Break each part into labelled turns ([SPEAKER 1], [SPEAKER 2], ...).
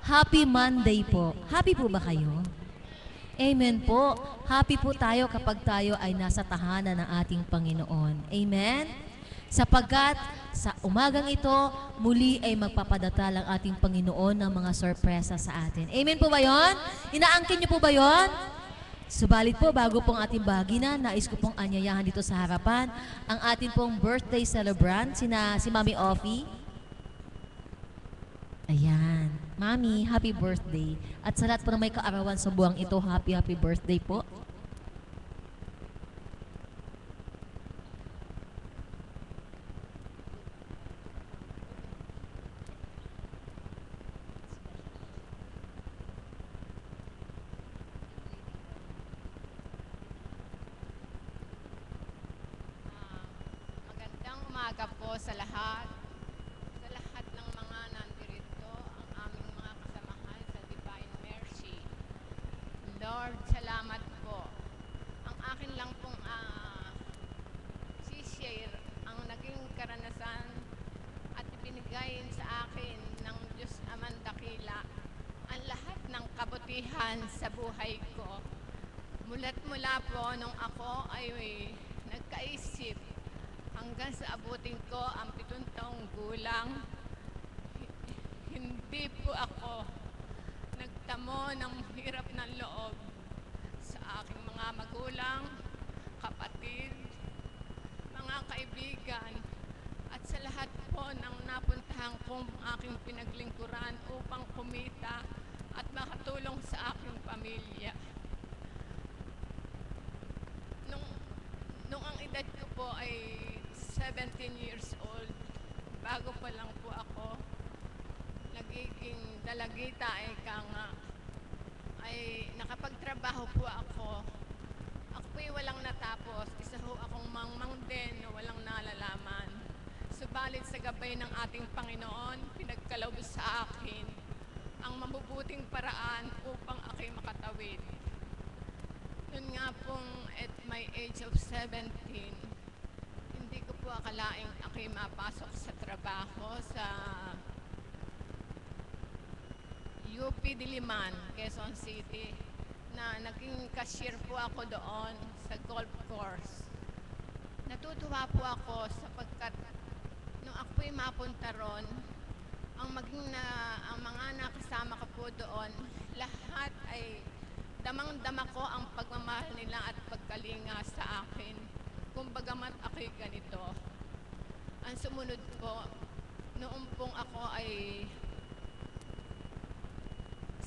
[SPEAKER 1] Happy Monday po. Happy po ba kayo? Amen po. Happy po tayo kapag tayo ay nasa tahanan ng ating Panginoon. Amen? Sapagkat sa umagang ito, muli ay magpapadatal ang ating Panginoon ng mga sorpresa sa atin. Amen po ba yon? Inaangkin niyo po ba yon? Subalit po, bago pong ating bahagina, nais ko pong anyayahan dito sa harapan ang ating pong birthday celebrant, si Mami Offie. Ayan. Mami, happy birthday. At sa lahat po na may kaarawan sa buwang ito, happy birthday po.
[SPEAKER 2] Magandang umaga po sa lahat ng mga nandirito, ang aming mga kasamahan sa Divine Mercy. Lord, salamat po. Ang akin lang pong share ang naging karanasan at ibinigay sa akin ng Diyos Amang Dakila ang lahat ng kabutihan sa buhay ko. Mula po nung ako ay nagkaisip hanggang sa abutin ko ang 7 taong gulang, hindi po ako nagtamo ng hirap ng loob sa aking mga magulang, kapatid, mga kaibigan, at sa lahat po ng napuntahan kong aking pinaglingkuran upang kumita at makatulong sa aking pamilya. Nung ang edad ko po ay 17 years old, bago pa lang po ako nagiging dalagita, ay nakapagtrabaho po ako. Ako po'y walang natapos, isa ho akong mangmang din na walang nalalaman. Subalit sa gabay ng ating Panginoon, pinagkaloob sa akin ang mabubuting paraan upang ako'y makatawid. Yun nga pong at my age of 17, hindi ko po akalaing ako'y mapasok sa trabaho sa UP Diliman, Quezon City, na naging cashier po ako doon sa golf course. Natutuwa po ako sapagkat nung ako'y mapunta ron, ang mga nakasama ko po doon, lahat ay damang-dama ko ang pagmamahal nila at pagkalinga sa akin. Kung bagamat ako'y ganito. Ang sumunod po, noong pong ako ay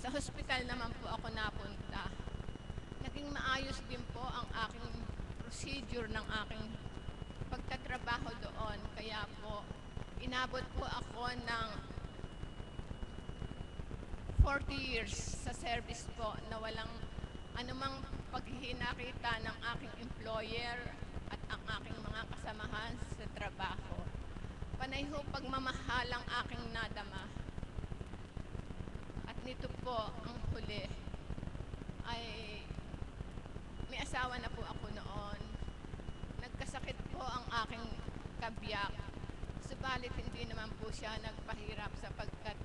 [SPEAKER 2] sa hospital naman po ako napunta. Naging maayos din po ang aking procedure ng aking pagtatrabaho doon. Kaya po, inabot po ako ng 40 years sa service po na walang anumang paghinakita ng aking employer at ang aking mga kasamahan sa trabaho. Panay ho pagmamahal ang aking nadama. At nito po, ang huli, ay may asawa na po ako noon. Nagkasakit po ang aking kabiyak. Subalit hindi naman po siya nagpahirap sapagkat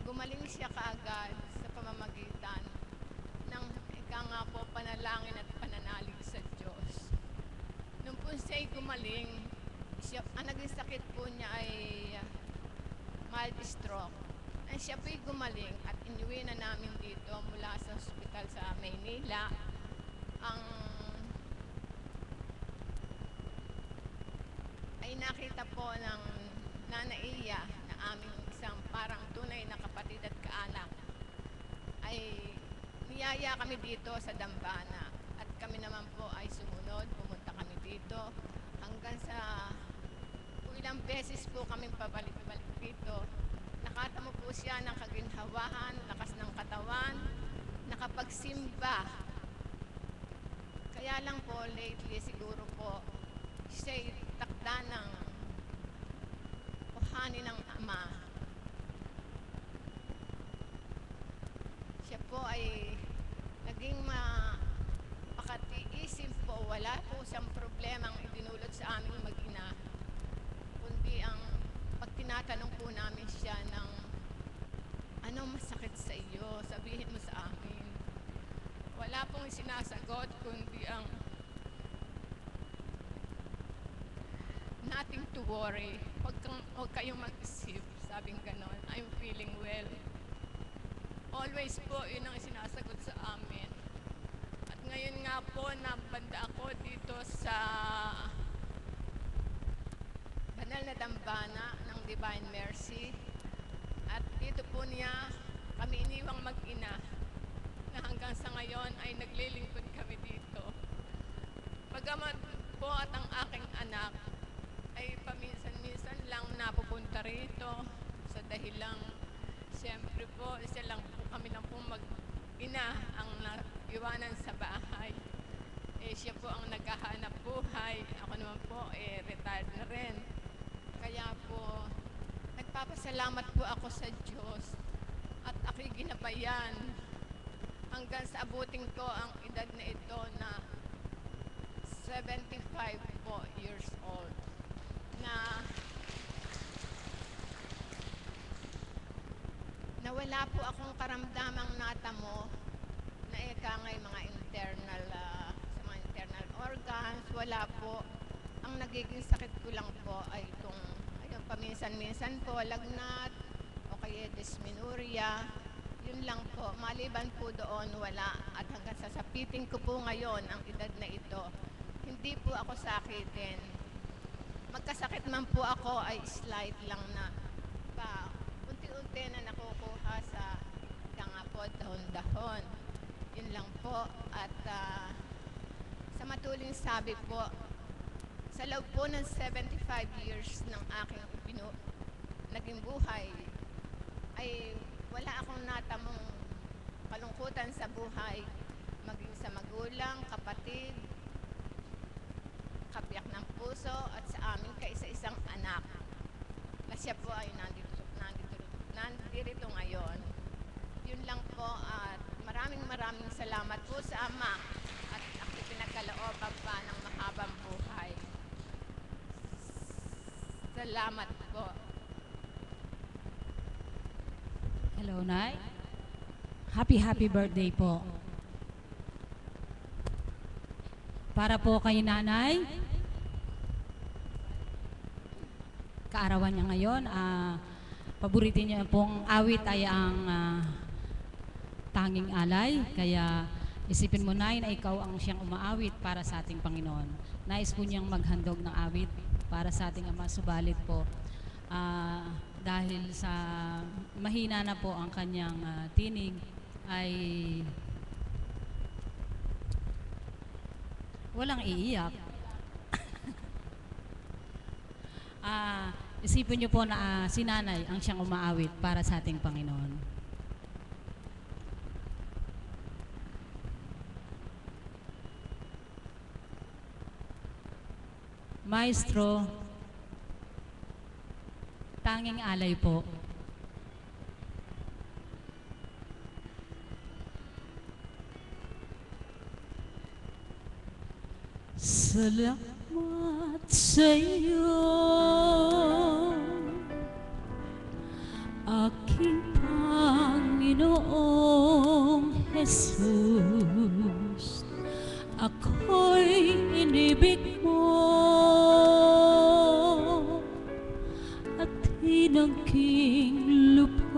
[SPEAKER 2] gumaling siya kaagad sa pamamagitan ng panalangin at pananalig sa Diyos. Nung po siya'y gumaling, ang naging sakit po niya ay mild stroke. Ang siya po'y gumaling at inuwi na namin dito mula sa hospital sa Maynila. Ay nakita po ng nanaiya na aming isang parang tunay na kapatid at kaanak, ay niyaya kami dito sa Dambana at kami naman po ay sumunod, pumunta kami dito hanggang sa ilang beses po kaming pabalik-balik dito. Nakatamo po siya ng kaginhawahan, lakas ng katawan, nakapagsimba. Kaya lang po lately siguro po siya'y takda ng kuhanin ng Ama. Siya po ay naging mapakatiisin po. Wala po siyang problemang idinulot sa aming mag-ina, kundi ang pag tinatanong po namin siya ng ano masakit sa iyo, sabihin mo sa amin. Wala pong sinasagot kundi ang nothing to worry. Huwag kayong mag-isip. Sabing ganon. I'm feeling well. Always po, yun ang sinasagot sa amin. At ngayon nga po, nabanda ako dito sa banal na dambana ng Divine Mercy. At dito po niya kami iniwang mag-ina na hanggang sa ngayon ay naglilingkod kami dito. Pagamat po at ang aking anak ay paminsan-minsan lang napupunta rito sa dahilang siyempre po, kami lang po mag-ina ang iwanan sa bahay. Siya po ang naghahanap buhay. Ako naman po, retired na rin. Kaya po, nagpapasalamat po ako sa Diyos at ako'y ginabayan hanggang sa abutin ko ang edad na ito na 75 po years old. Na wala po akong karamdamang natamo na ngay mga internal sa mga internal organs, wala po. Ang nagiging sakit ko lang po ay itong paminsan-minsan po lagnat o kaya dysmenorrhea. Yun lang po. Maliban po doon, wala. At hanggang sasapitin ko po ngayon ang edad na ito, hindi po ako sakitin. Magkasakit man po ako ay slight lang na unti-unti na nakukuha sa nga po dahon-dahon. Yun lang po. At sa matuling sabi po, sa loob po ng 75 years ng aking naging buhay, ay wala akong natamong kalungkutan sa buhay, maging sa magulang, kapatid, kabiyak ng puso, at sa amin kaisa-isang anak na siya po ay nandito ngayon. Yun lang po, at maraming salamat po sa Ama at ako pinagkalooban pa ng mahabang buhay. Salamat po.
[SPEAKER 3] Hello, Nay. Happy birthday po. Para po kay Nanay, kaarawan niya ngayon, paboritin niya pong awit ay ang tanging alay. Kaya isipin mo, Nay, na ikaw ang siyang umaawit para sa ating Panginoon. Nais po niyang maghandog ng awit para sa ating Ama, subalit po dahil sa mahina na po ang kanyang tinig ay walang iiyak. Isipin niyo po na si Nanay ang siyang umaawit para sa ating Panginoon. Maestro, tanging alay po. Salamat sa iyo, aking Panginoong Jesus. Ako'y inibig mo at tinangking lubos.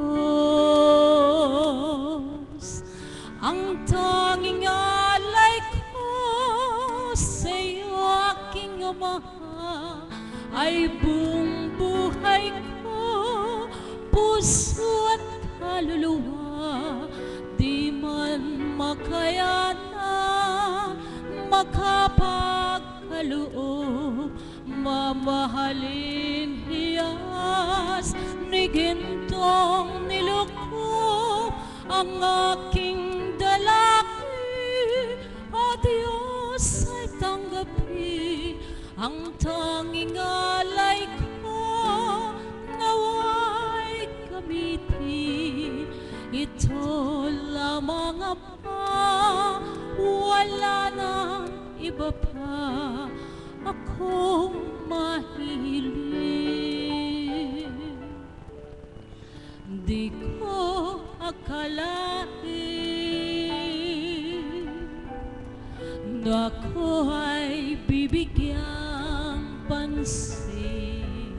[SPEAKER 3] Ang tanging alay ko sa iyo, aking Ama, ay buong buhay ko, puso at kaluluwa. Di man makayana makapagkaloob, mamahalin hiyas ni gintong nilukob ang aking dalaki. O Diyos, ay tanggapi ang tanging alay ko, nawa'y gamitin. Ito lamang, Ama, wala nang iba pa akong mahiling. Di ko akalain na ako ay bibigyang pansin.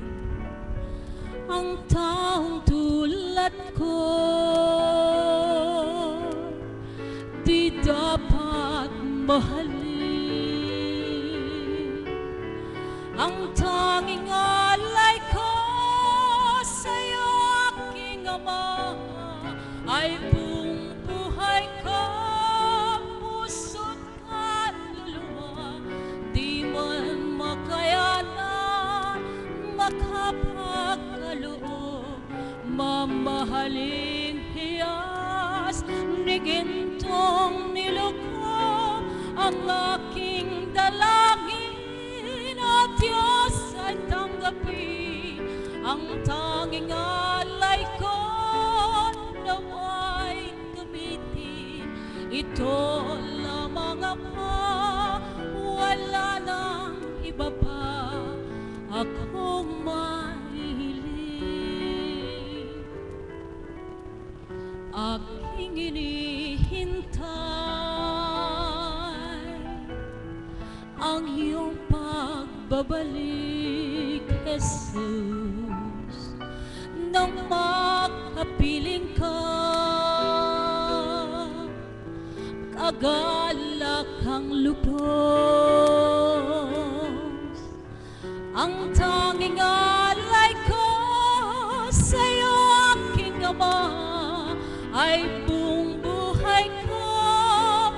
[SPEAKER 3] Ang taong tulad ko di dapat mahalin. Ang tanging alay ko sa'yo, aking Ama, ay buong buhay ko, puso't kaluluwa. Di man makayanan, makapagkaloob, mamahaling hiyas ni gintong niluko. Ang aking dalangin, o Diyos, ay tanggapin. Ang tanging alay ko naway gamitin. Ito lamang, Ama, wala nang iba pa akong mahiling. Aking inihintay ang iyong pagbabalik, Jesus. Nang makapiling ka, kagalak ang lubos. Ang tanging alay ko sa'yo, aking Ama, ay buong buhay ko,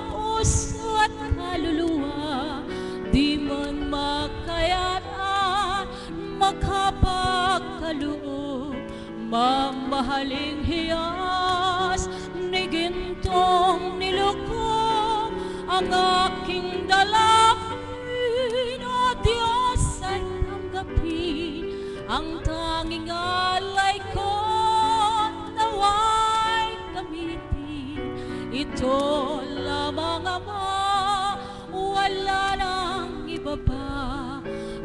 [SPEAKER 3] puso at kaluluwa. Di man makayanan, makapagkaloob, mamahaling hiyas ni gintong niluko. Ang aking dalangin, o Diyos, ay tanggapin. Ang tanging alay ko naway gamitin. Ito lamang, Ama, wala nang iba pa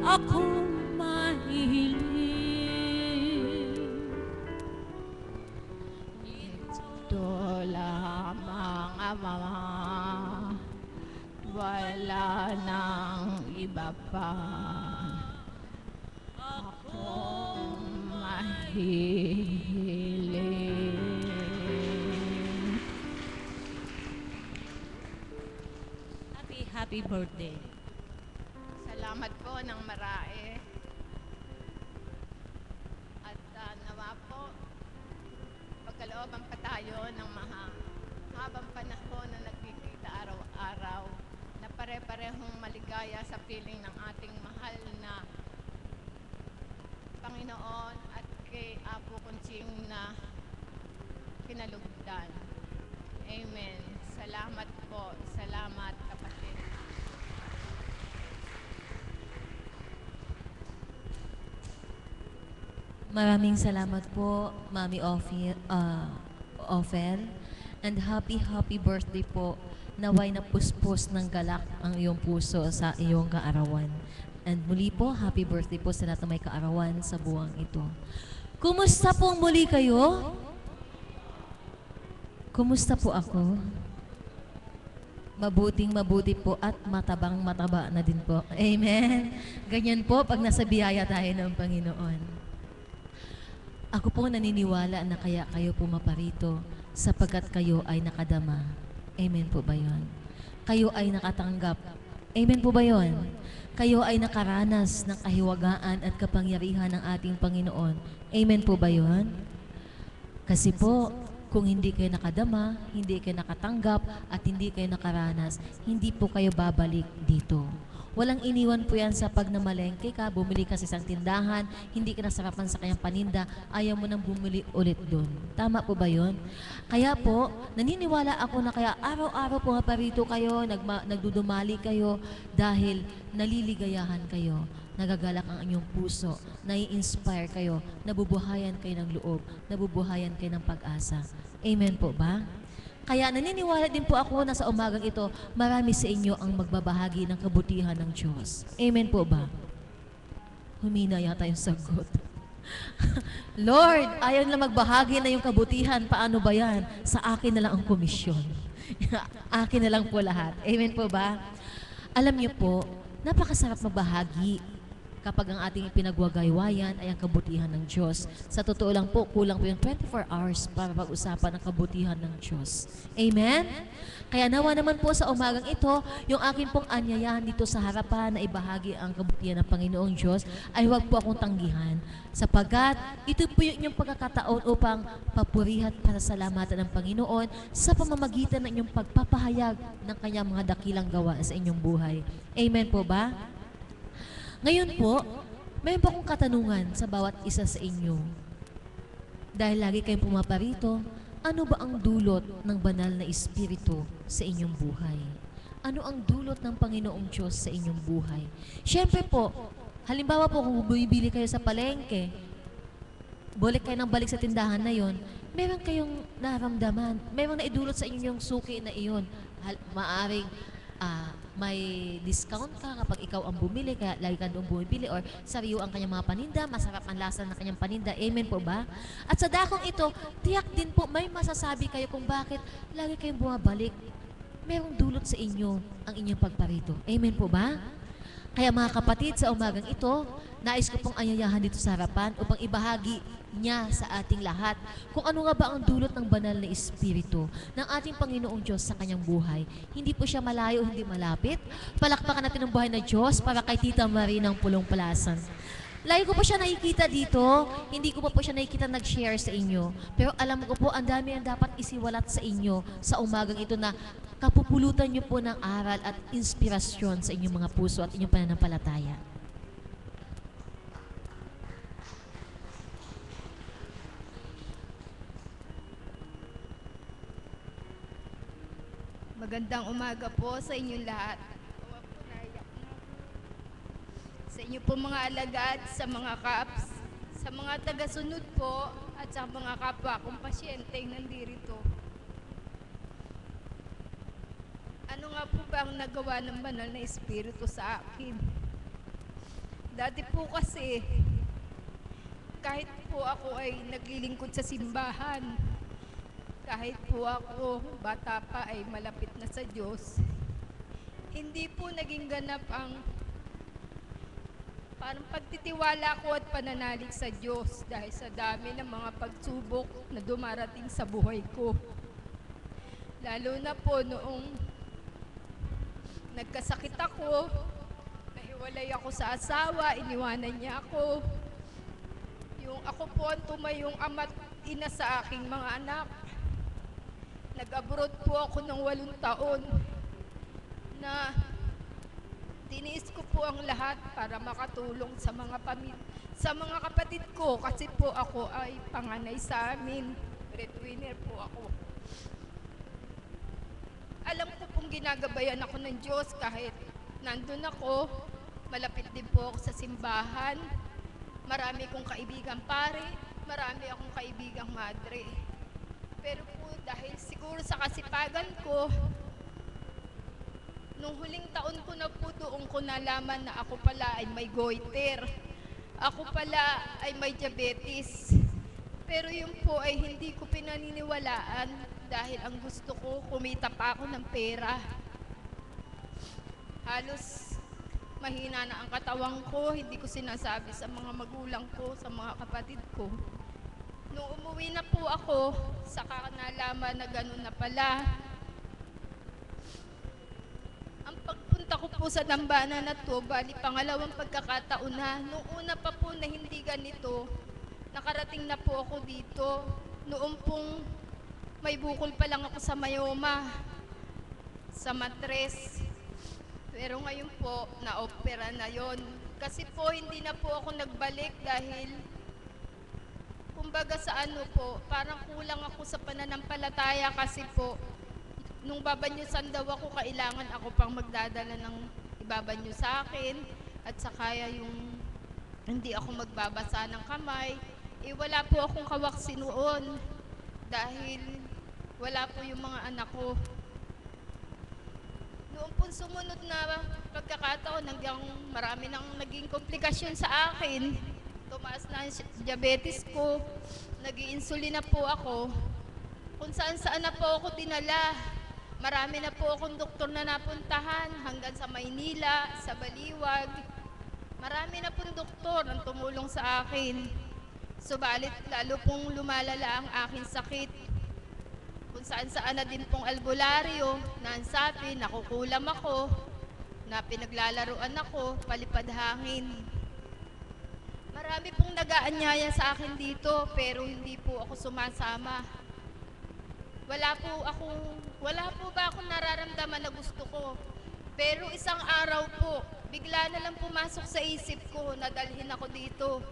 [SPEAKER 3] akong mahihiling.
[SPEAKER 2] Ito lamang, Ama, wala nang iba pa akong mahihiling.
[SPEAKER 3] Happy birthday.
[SPEAKER 2] Salamat po ng marami. At nawa po, pagkalooban pa tayo ng habang panahon na nagkikita araw-araw, na pare-parehong maligaya sa piling ng ating mahal na Panginoon at kay Apo Kunching na kinalugdan. Amen. Salamat po. Salamat, kapatid.
[SPEAKER 1] Maraming salamat po, Mami Ophel. And happy birthday po. Naway na puspos ng galak ang iyong puso sa iyong kaarawan. And muli po, happy birthday po sa lahat ng may kaarawan sa buwang ito. Kumusta po muli kayo? Kumusta po ako? Mabuti po at mataba na din po. Amen. Ganyan po pag nasa biyaya tayo ng Panginoon. Ako po naniniwala na kaya kayo pumaparito sapagkat kayo ay nakadama. Amen po ba yun? Kayo ay nakatanggap. Amen po ba yun? Kayo ay nakaranas ng kahiwagaan at kapangyarihan ng ating Panginoon. Amen po ba yun? Kasi po, kung hindi kayo nakadama, hindi kayo nakatanggap, at hindi kayo nakaranas, hindi po kayo babalik dito. Walang iniwan po yan sa pag namalengke ka, bumili ka sa isang tindahan, hindi ka nasarapan sa kanyang paninda, ayaw mo nang bumili ulit doon. Tama po ba yun? Kaya po, naniniwala ako na kaya araw-araw po nga parito kayo, nagdudumali kayo dahil naliligayahan kayo, nagagalak ang inyong puso, nai-inspire kayo, nabubuhayan kayo ng loob, nabubuhayan kayo ng pag-asa. Amen po ba? Kaya naniniwala din po ako na sa umagang ito, marami sa inyo ang magbabahagi ng kabutihan ng Diyos. Amen po ba? Humina yata yung sagot. Lord, ayaw na magbahagi na yung kabutihan. Paano ba yan? Sa akin na lang ang komisyon. Akin na lang po lahat. Amen po ba? Alam niyo po, napakasarap magbahagi kapag ang ating pinagwagaywayan ay ang kabutihan ng Diyos. Sa totoo lang po, kulang po yung 24 hours para pag-usapan ang kabutihan ng Diyos. Amen? Kaya nawa naman po sa umagang ito, yung akin pong anyayahan dito sa harapan na ibahagi ang kabutihan ng Panginoong Diyos ay huwag po akong tanggihan. Sapagat ito po yung inyong pagkakataon upang papurihan para salamatan ng Panginoon sa pamamagitan ng inyong pagpapahayag ng kanyang mga dakilang gawa sa inyong buhay. Amen po ba? Ngayon po, mayroon po akong katanungan sa bawat isa sa inyo. Dahil lagi kayong pumaparito, ano ba ang dulot ng banal na Espiritu sa inyong buhay? Ano ang dulot ng Panginoong Diyos sa inyong buhay? Siyempre po, halimbawa po kung bumibili kayo sa palengke, balik kayo ng balik sa tindahan na yon, meron kayong naramdaman, meron na idulot sa inyo yung suki na iyon. Maaring may discount ka kapag ikaw ang bumili, kaya lagi ka doon bumibili, or sariyo ang kanyang mga paninda, masarap ang lasa ng kanyang paninda. Amen po ba? At sa dakong ito, tiyak din po may masasabi kayo kung bakit lagi kayong bumabalik. Merong dulot sa inyo ang inyong pagparito. Amen po ba? Kaya mga kapatid, sa umagang ito, nais ko pong anyayahan dito sa harapan upang ibahagi niya sa ating lahat kung ano nga ba ang dulot ng banal na Espiritu ng ating Panginoong Diyos sa kanyang buhay. Hindi po siya malayo, hindi malapit. Palakpakan natin ang buhay na Diyos para kay Tita Marie ng Pulong Palasan. Lagi ko po siya nakikita dito, hindi ko pa po siya nakikita nag-share sa inyo. Pero alam ko po, ang dami ang dapat isiwalat sa inyo sa umagang ito na kapupulutan niyo po ng aral at inspirasyon sa inyong mga puso at inyong pananampalataya.
[SPEAKER 2] Magandang umaga po sa inyong lahat. Sa inyo po mga alagad, sa mga kaps, sa mga tagasunod po, at sa mga kapwa kong pasyenteng nandirito. Ano nga po ba ang nagawa ng banal na Espiritu sa akin? Dati po kasi, kahit po ako ay naglilingkod sa simbahan, kahit po ako, bata pa, ay malapit na sa Diyos, hindi po naging ganap ang parang pagtitiwala ko at pananalig sa Diyos dahil sa dami ng mga pagsubok na dumarating sa buhay ko. Lalo na po noong nagkasakit ako, nahiwalay ako sa asawa, iniwanan niya ako. Yung ako po ang tumayong ama't ina sa aking mga anak. Nag-abroad po ako ng 8 taon na tiniis ko po ang lahat para makatulong sa mga sa mga kapatid ko kasi po ako ay panganay sa amin. Breadwinner po ako. Alam ko pong ginagabayan ako ng Diyos kahit nandun ako, malapit din po ako sa simbahan. Marami kong kaibigang pare, marami akong kaibigang madre. Pero po dahil siguro sa kasipagan ko, nung huling taon ko na po doon ko nalaman na ako pala ay may goiter. Ako pala ay may diabetes. Pero yun po ay hindi ko pinaniniwalaan dahil ang gusto ko, kumita pa ako ng pera. Halos mahina na ang katawang ko, hindi ko sinasabi sa mga magulang ko, sa mga kapatid ko. Nung umuwi na po ako, saka nalaman na gano'n na pala. Ang pagpunta ko po sa dambana na to, bali pangalawang pagkakataon na, nung una pa po na hindi ganito, nakarating na po ako dito. Noong pong may bukol pa lang ako sa mayoma, sa matres. Pero ngayon po, na-opera na yon. Kasi po, hindi na po ako nagbalik dahil kumbaga sa ano po, parang kulang ako sa pananampalataya kasi po, nung babanyusan daw ako, kailangan ako pang magdadala ng ibabanyo sa akin at saka yung hindi ako magbabasa ng kamay. Wala po akong kawaksin noon dahil wala po yung mga anak ko. Noong po sumunod na pagkakataon, marami nang naging komplikasyon sa akin. tumaas na ang diabetes ko, nag-i-insulin na po ako. Kung saan-saan na po ako dinala. Marami na po akong doktor na napuntahan hanggang sa Maynila, sa Baliwag. Marami na pong doktor ang tumulong sa akin. Subalit lalo pong lumalala ang aking sakit. Kung saan-saan na din pong albularyo, naansapi, nakukulam ako, na pinaglalaruan ako, palipad hangin. Marami pong nag-aanyaya sa akin dito pero hindi po ako sumasama. Wala po ba akong nararamdaman na gusto ko? Pero isang araw po, bigla na lang pumasok sa isip ko na dalhin ako dito.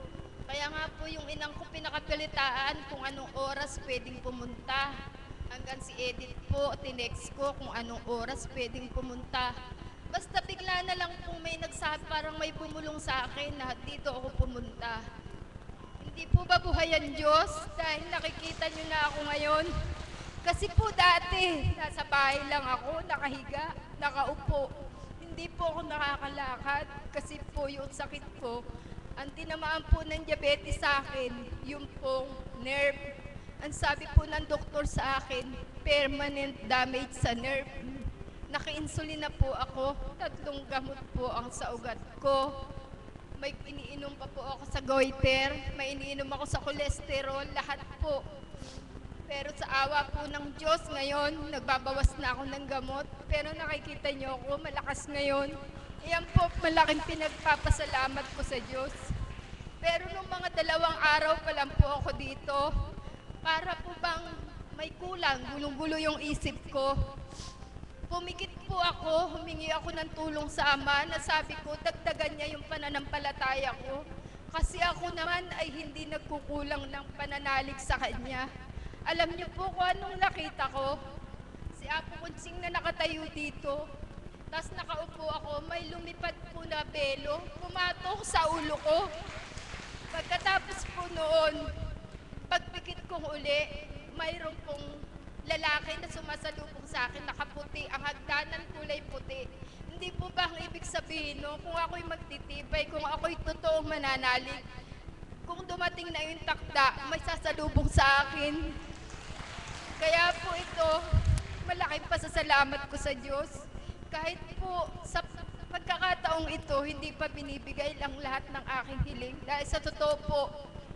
[SPEAKER 2] Kaya nga po yung inang ko pinakapilitaan kung anong oras pwedeng pumunta. Hanggang si Edith po, tinext ko kung anong oras pwedeng pumunta. Basta bigla na lang po may nagsabi, parang may bumulong sa akin na dito ako pumunta. Hindi po ba buhay ang Diyos dahil nakikita niyo na ako ngayon? Kasi po dati, nasa bahay lang ako, nakahiga, nakaupo. Hindi po ako nakakalakad kasi po yung sakit ko. Ang tinamaan po ng diabetes sa akin, yung pong nerve. Ang sabi po ng doktor sa akin, permanent damage sa nerve. Naka-insulin na po ako, 3 gamot po ang sa ugat ko. May iniinom pa po ako sa goiter, may iniinom ako sa cholesterol, lahat po. Pero sa awa po ng Diyos ngayon, nagbabawas na ako ng gamot. Pero nakikita niyo ako, malakas ngayon. Iyan po, malaking pinagpapasalamat ko sa Diyos. Pero nung mga 2 araw pa lang po ako dito, para po bang may kulang, gulong-gulo yung isip ko. Pumikit po ako, humingi ako ng tulong sa Ama na sabi ko, dagdagan niya yung pananampalataya ko. Kasi ako naman ay hindi nagkukulang ng pananalig sa Kanya. Alam niyo po kung anong nakita ko? Si Apo Kunsing na nakatayo dito. Tapos nakaupo ako, may lumipad po na belo, pumatok sa ulo ko. Pagkatapos po noon, pagpikit kong uli, mayroon pong lalaki na sumasalubong sa akin, nakaputi, ang hagdanan kulay puti. Hindi po ba ang ibig sabihin, no? Kung ako'y magtitibay, kung ako'y totoong mananalig, kung dumating na yung takda, may sasalubong sa akin. Kaya po ito, malaking pasasalamat ko sa Diyos. Kahit po sa pagkakataong ito, hindi pa binibigay lang lahat ng aking hiling. Dahil sa totoo po,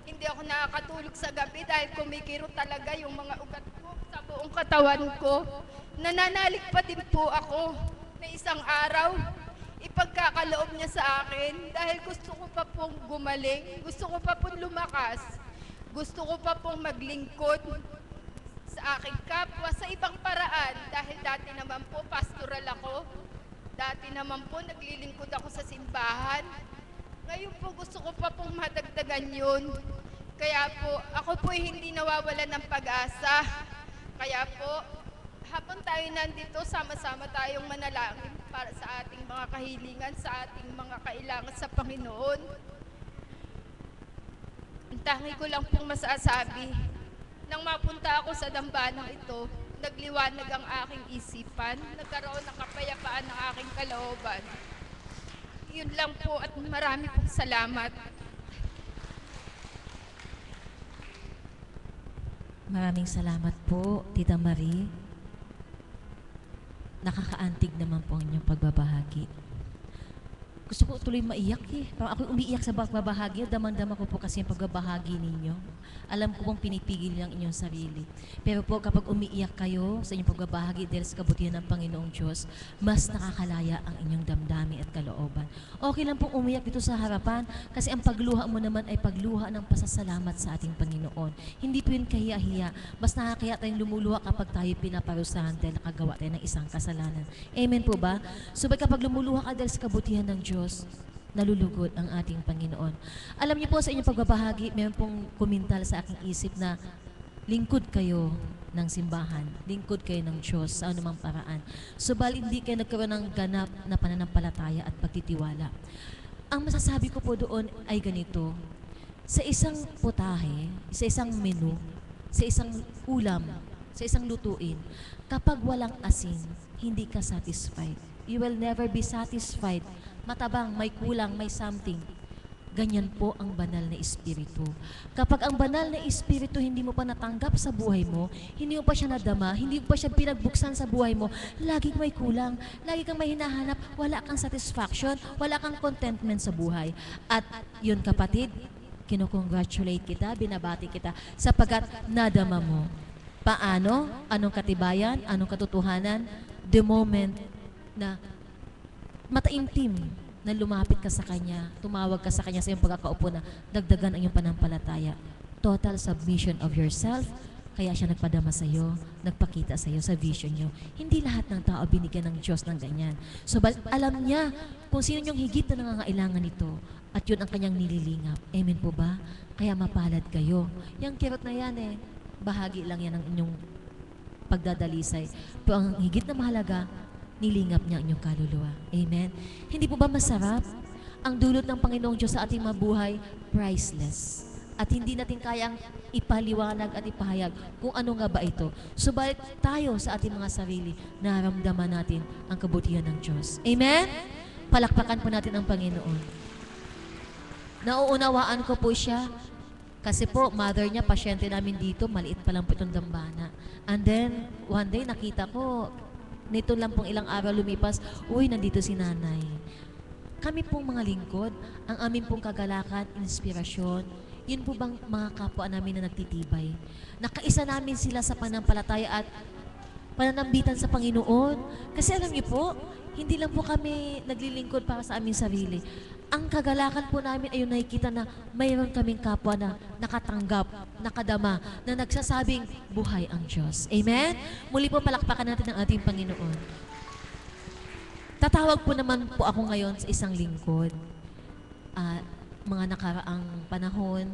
[SPEAKER 2] hindi ako nakakatulog sa gabi dahil kumikirot talaga yung mga ugat ko sa buong katawan ko. Nananalig pa din po ako na isang araw, ipagkakaloob niya sa akin dahil gusto ko pa pong gumaling, gusto ko pa pong lumakas, gusto ko pa pong maglingkod sa aking kapwa sa ibang paraan dahil dati naman po pastoral ako, dati naman po naglilingkod ako sa simbahan. Ngayon po gusto ko pa pong madagdagan yun. Kaya po ako po hindi nawawala ng pag-asa. Kaya po habang tayo nandito, sama-sama tayong manalangin para sa ating mga kahilingan, sa ating mga kailangan sa Panginoon. Ang tangi ko lang pong masasabi, nang mapunta ako sa dambanang ito, nagliwanag ang aking isipan, nagkaroon ng kapayapaan ng aking kalooban. Yun lang po at marami pong salamat.
[SPEAKER 1] Maraming salamat po, Tita Marie. Nakakaantig naman po ang inyong pagbabahagi. Gusto ko tuloy maiyak eh. Parang ako umiiyak sa pagbabahagi. Daman-dama ko po kasi yung pagbabahagi ninyo. Alam ko pong pinipigil lang inyong sarili. Pero po kapag umiiyak kayo sa inyong pagbabahagi dahil sa kabutihan ng Panginoong Diyos, mas nakakalaya ang inyong damdamin at kalooban. Okay lang pong umiyak dito sa harapan kasi ang pagluha mo naman ay pagluha ng pasasalamat sa ating Panginoon. Hindi po yun kahiya-hiya. Mas nakakaya tayong lumuluha kapag tayo pinaparusahan dahil nakagawa tayo ng isang kasalanan. Amen po ba? So kapag lumuluha ka dahil sa kabutihan ng Diyos, nalulugod ang ating Panginoon. Alam niyo po sa inyong pagbabahagi, mayroon pong kumintal sa aking isip na lingkod kayo ng simbahan, lingkod kayo ng Diyos sa anumang paraan. Subalit hindi kayo nagkaroon ng ganap na pananampalataya at pagtitiwala. Ang masasabi ko po doon ay ganito, sa isang putahe, sa isang menu, sa isang ulam, sa isang lutuin, kapag walang asin, hindi ka satisfied. You will never be satisfied. Matabang, may kulang, may something. Ganyan po ang banal na espiritu. Kapag ang banal na espiritu hindi mo pa natanggap sa buhay mo, hindi mo pa siya nadama, hindi mo pa siya pinagbuksan sa buhay mo, laging may kulang, lagi kang may hinahanap, wala kang satisfaction, wala kang contentment sa buhay. At yun kapatid, kinukongratulate kita, binabati kita, sapagkat nadama mo. Paano? Anong katibayan? Anong katotohanan? The moment na mataimtim na lumapit ka sa Kanya, tumawag ka sa Kanya sa iyong pagkakaupo na dagdagan ang iyong panampalataya. Total submission of yourself, kaya siya nagpadama sa iyo, nagpakita sa iyo sa vision niyo. Hindi lahat ng tao binigyan ng Diyos ng ganyan. So alam niya kung sino yung higit na nangangailangan nito at yun ang kanyang nililingap. Amen po ba? Kaya mapalad kayo. Yung kirot na yan bahagi lang yan ng inyong pagdadalisay. Pero ang higit na mahalaga, nilingap niya ang inyong kaluluwa. Amen? Hindi po ba masarap? Ang dulot ng Panginoong Diyos sa ating mabuhay, priceless. At hindi natin kayang ipaliwanag at ipahayag kung ano nga ba ito. Subalit tayo sa ating mga sarili, naramdaman natin ang kabutihan ng Diyos. Amen? Palakpakan po natin ang Panginoon. Nauunawaan ko po siya kasi po, mother niya, pasyente namin dito, maliit pa lang po itong dambana. And then, one day, nakita ko, nito lang pong ilang araw lumipas, uy, nandito si nanay. Kami pong mga lingkod, ang amin pong kagalakan, inspirasyon, yun po bang mga kapwa namin na nagtitibay. Nakaisa namin sila sa panampalataya at pananambitan sa Panginoon. Kasi alam niyo po, hindi lang po kami naglilingkod para sa aming sarili. Ang kagalakan po namin ay yung nakikita na mayroon kaming kapwa na nakatanggap, nakadama, na nagsasabing buhay ang Diyos. Amen? Muli po palakpakan natin ang ating Panginoon. Tatawag po naman po ako ngayon sa isang lingkod. Mga nakaraang panahon,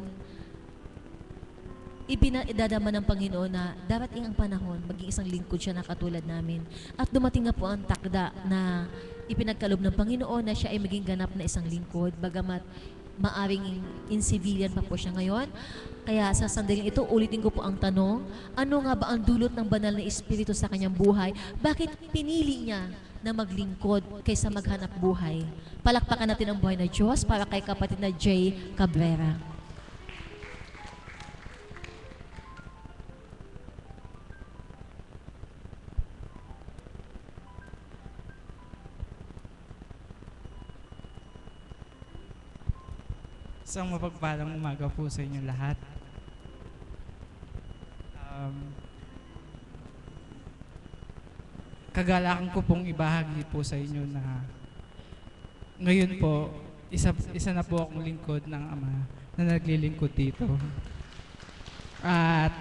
[SPEAKER 1] idadama ng Panginoon na darating ang panahon, maging isang lingkod siya na katulad namin. At dumating nga po ang takda na ipinagkalob ng Panginoon na siya ay maging ganap na isang lingkod, bagamat maaring in civilian pa po siya ngayon. Kaya sa sandaling ito, ulitin ko po ang tanong, ano nga ba ang dulot ng banal na espiritu sa kanyang buhay? Bakit pinili niya na maglingkod kaysa maghanap buhay? Palakpakan natin ang buhay na Diyos para kay kapatid na Jay Cabrera.
[SPEAKER 4] Isang mapagpalang umaga po sa inyo lahat. Kagalakan ko pong ibahagi po sa inyo na ngayon po, isa na po akong lingkod ng Ama na naglilingkod dito. At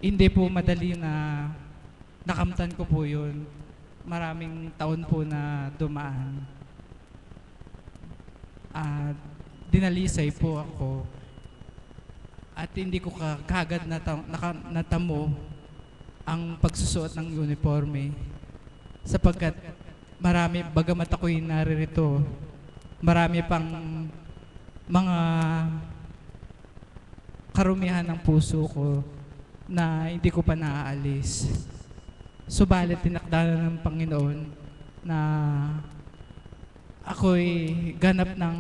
[SPEAKER 4] hindi po madali na nakamtan ko po yun. Maraming taon po na dumaan. At dinalisay po ako at hindi ko kagad natamo ang pagsusuot ng uniforme sapagkat marami, bagamat ako'y naririto, marami pang mga karumihan ng puso ko na hindi ko pa naaalis. Subalit tinakdanan ng Panginoon na ako'y ganap ng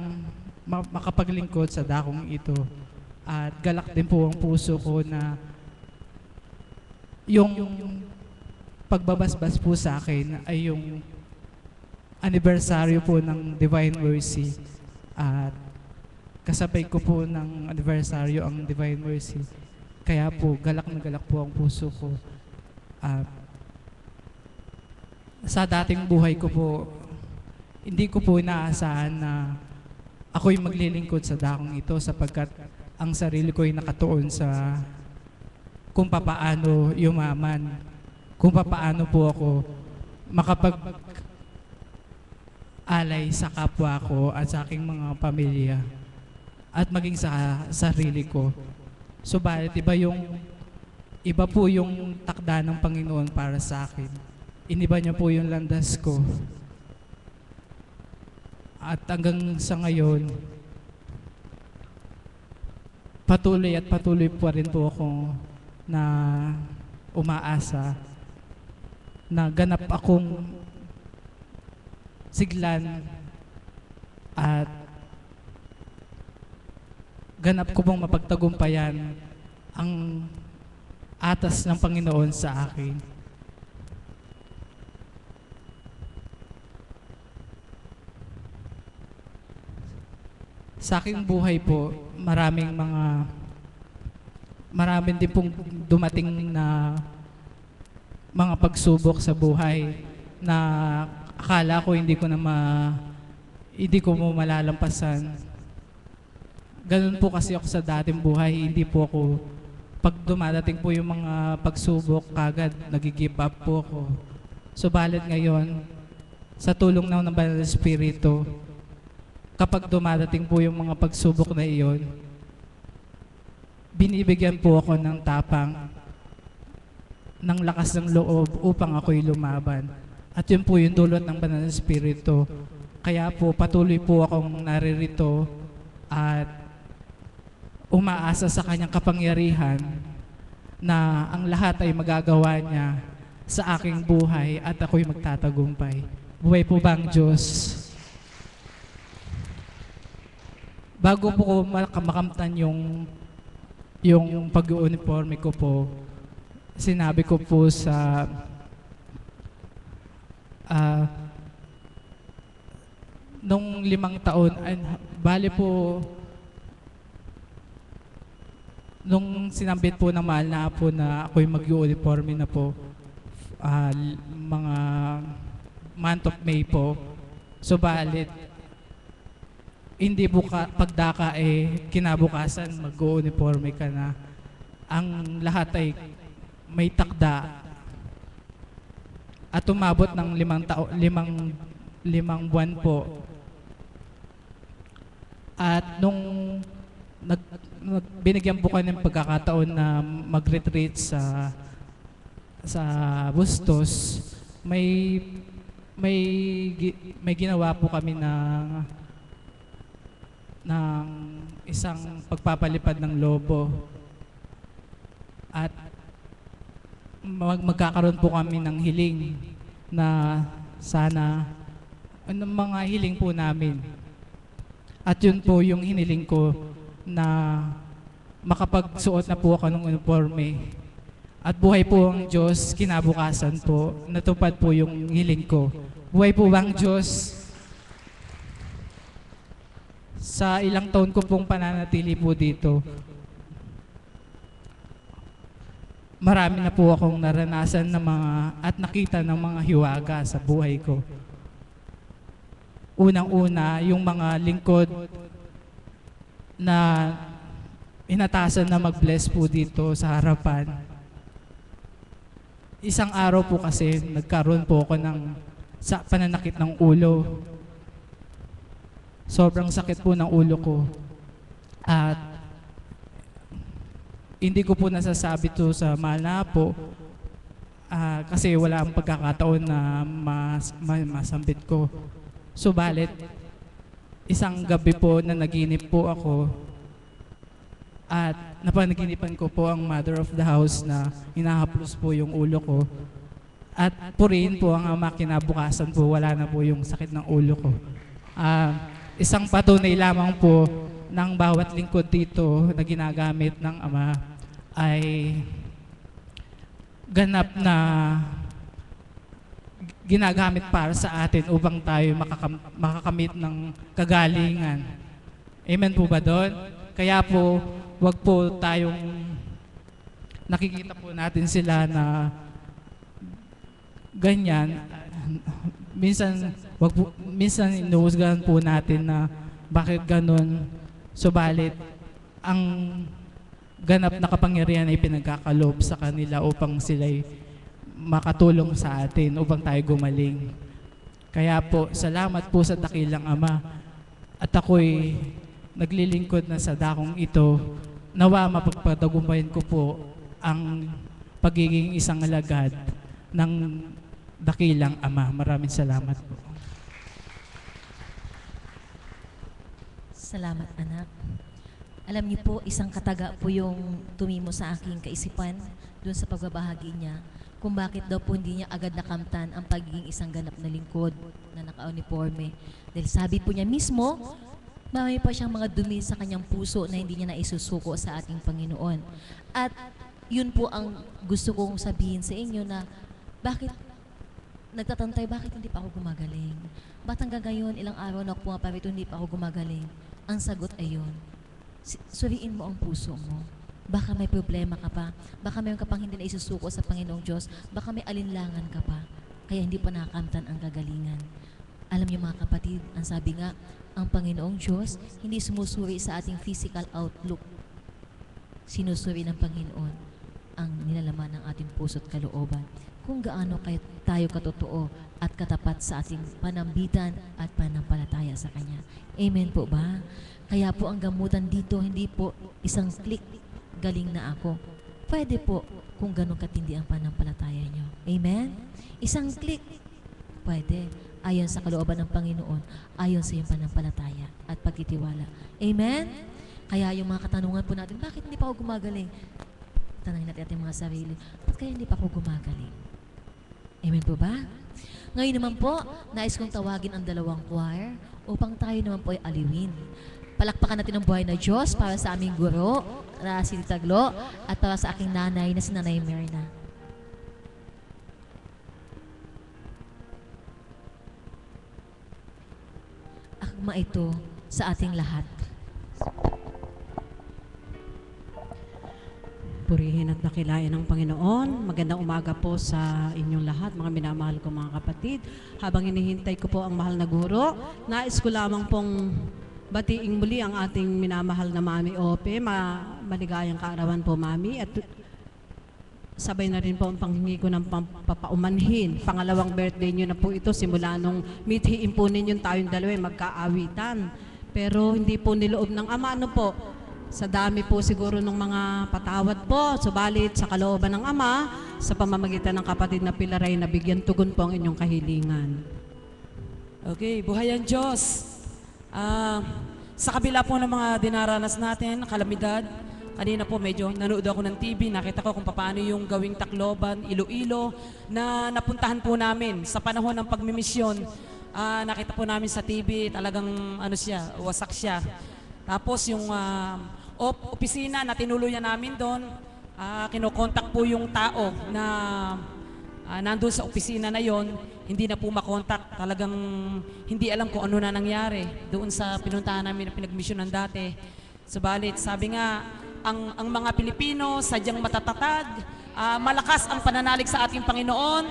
[SPEAKER 4] makapaglingkod sa dakong ito. At galak din po ang puso ko na yung pagbabasbas po sa akin ay yung anibersaryo po ng Divine Mercy. At kasabay ko po ng anibersaryo ang Divine Mercy. Kaya po, galak na galak po ang puso ko. Sa dating buhay ko po, hindi ko po inaasahan na ako'y maglilingkod sa dakong ito sapagkat ang sarili ko'y nakatuon sa kung papaano yumaman, kung papaano po ako makapag-alay sa kapwa ko at sa aking mga pamilya at maging sa sarili ko. Subalit iba po yung takda ng Panginoon para sa akin. Iniba niya po yung landas ko. At hanggang sa ngayon, patuloy pa rin po ako na umaasa na ganap akong siglan at ganap ko pong mapagtagumpayan ang atas ng Panginoon sa akin. Sa aking buhay po, maraming din pong dumating na mga pagsubok sa buhay na akala ko hindi ko mo malalampasan. Ganun po kasi ako sa dating buhay, hindi po ako, pag dumadating po yung mga pagsubok, kagad nag-give up po ako. Subalit ngayon, sa tulong ng Banal na Espiritu, kapag dumadating po yung mga pagsubok na iyon, binibigyan po ako ng tapang, ng lakas ng loob upang ako'y lumaban. At yun po yung dulot ng Banal na Espiritu. Kaya po patuloy po akong naririto at umaasa sa kanyang kapangyarihan na ang lahat ay magagawa niya sa aking buhay at ako'y magtatagumpay. Buhay po ba ang Diyos? Bago po ko makamtan yung pag-uniforme ko po, sinabi ko po sa nung 5 taon, bali po, nung sinambit po ng mahal na po na ako'y mag-uniforme na po, mga month of May po, subalit, hindi po pagdaka kinabukasan mag-uniforme ka na. Ang lahat ay may takda. At umabot ng 5 buwan po. At nung binigyan po kami ng pagkakataon na mag-retreat sa Bustos, may ginawa po kami ng isang pagpapalipad ng lobo. At magkakaroon po kami ng hiling na sana, mga hiling po namin. At yun po yung hiniling ko na makapagsuot na po ako ng uniforme. At buhay po ang Diyos, kinabukasan po, natupad po yung hiling ko. Buhay po bang Diyos? Sa ilang taon ko pong pananatili po dito, marami na po akong naranasan at nakita ng mga hiwaga sa buhay ko. Unang-una, yung mga lingkod na inatasan na mag-bless po dito sa harapan. Isang araw po kasi nagkaroon po ako sa pananakit ng ulo. Sobrang sakit po ng ulo ko. At hindi ko po nasasabi to sa mahal na po kasi wala ang pagkakataon na masambit ko. Subalit, isang gabi po na naginip po ako at napanaginipan ko po ang mother of the house na hinahaplos po yung ulo ko. At purihin po ang ama, kinabukasan po, wala na po yung sakit ng ulo ko. Isang patunay lamang po ng bawat lingkod dito na ginagamit ng Ama ay ganap na ginagamit para sa atin upang tayo makakamit ng kagalingan. Amen po ba doon? Kaya po, wag po tayong nakikita po natin sila na ganyan. Minsan inuusgahan po natin na bakit ganun. Subalit, ang ganap na kapangyarihan ay pinagkakalob sa kanila upang sila'y makatulong sa atin, upang tayo gumaling. Kaya po, salamat po sa dakilang Ama. At ako'y naglilingkod na sa dakong ito. Nawa mapagpatagumpayan ko po ang pagiging isang alagad ng dakilang Ama. Maraming salamat po.
[SPEAKER 1] Salamat, anak. Alam niyo po, isang kataga po yung tumimo sa aking kaisipan doon sa pagbabahagi niya kung bakit daw po hindi niya agad nakamtan ang pagiging isang ganap na lingkod na naka-uniforme. Dahil sabi po niya mismo, Marami pa siyang mga dumi sa kanyang puso na hindi niya naisusuko sa ating Panginoon. At yun po ang gusto kong sabihin sa inyo na bakit nagtatantay, bakit hindi pa ako gumagaling? Ba't hanggang ngayon, ilang araw na ako pumaparito, hindi pa ako gumagaling? Ang sagot ay yun. Suriin mo ang puso mo. Baka may problema ka pa. Baka mayroon ka pang hindi na isusuko sa Panginoong Diyos. Baka may alinlangan ka pa. Kaya hindi pa nakakamtan ang kagalingan. Alam niyo mga kapatid, ang sabi nga, ang Panginoong Diyos hindi sumusuri sa ating physical outlook. Sinusuri ng Panginoon ang nilalaman ng ating puso't kalooban. Kung gaano tayo katotoo at katapat sa ating panambitan at panampalataya sa Kanya. Amen po ba? Kaya po ang gamutan dito, hindi po isang click, galing na ako. Pwede po kung ganun katindi ang panampalataya nyo. Amen? Isang click, pwede. Ayon sa kalooban ng Panginoon, ayon sa iyong panampalataya at pagtitiwala. Amen? Kaya yung mga katanungan po natin, bakit hindi pa ako gumagaling? Tanangin natin ating mga sarili, ba't kaya hindi pa ako gumagaling? Amen po ba? Ngayon naman po, nais kong tawagin ang dalawang choir upang tayo naman po ay aliwin. Palakpakan natin ang buhay na Diyos para sa aming guro, na si Tita Glo, at para sa aking nanay na si Nanay Myrna. Akma ito sa ating lahat.
[SPEAKER 5] Purihin at dakilain ng Panginoon. Magandang umaga po sa inyong lahat, mga minamahal ko mga kapatid. Habang hinihintay ko po ang mahal na guro, nais ko lamang pong batiin muli ang ating minamahal na Mami Ope. Maligayang kaarawan po, Mami. At sabay na rin po ang panghingi ko ng papaumanhin. Pangalawang birthday nyo na po ito. Simula nung mithiin po ninyo tayong dalawa magkaawitan. Pero hindi po niloob ng Ama. Ano po? Sa dami po siguro ng mga patawad po. Subalit sa kalooban ng Ama, sa pamamagitan ng kapatid na Pilaray, na bigyan tugon po ang inyong kahilingan.
[SPEAKER 6] Okay, buhay ang Diyos. Sa kabila po ng mga dinaranas natin, kalamidad, kanina po medyo nanood ako ng TV, nakita ko kung paano yung gawing Tacloban, Iloilo, na napuntahan po namin sa panahon ng pagmimisyon. Nakita po namin sa TV, talagang wasak siya. Tapos yung opisina na tinuluyan namin doon, kinokontak po yung tao na nandun sa opisina na yon, hindi na po makontak. Talagang hindi alam kung ano na nangyari doon sa pinuntahan namin na pinagmisyonan dati. Subalit, sabi nga, ang mga Pilipino sadyang matatatag, malakas ang pananalig sa ating Panginoon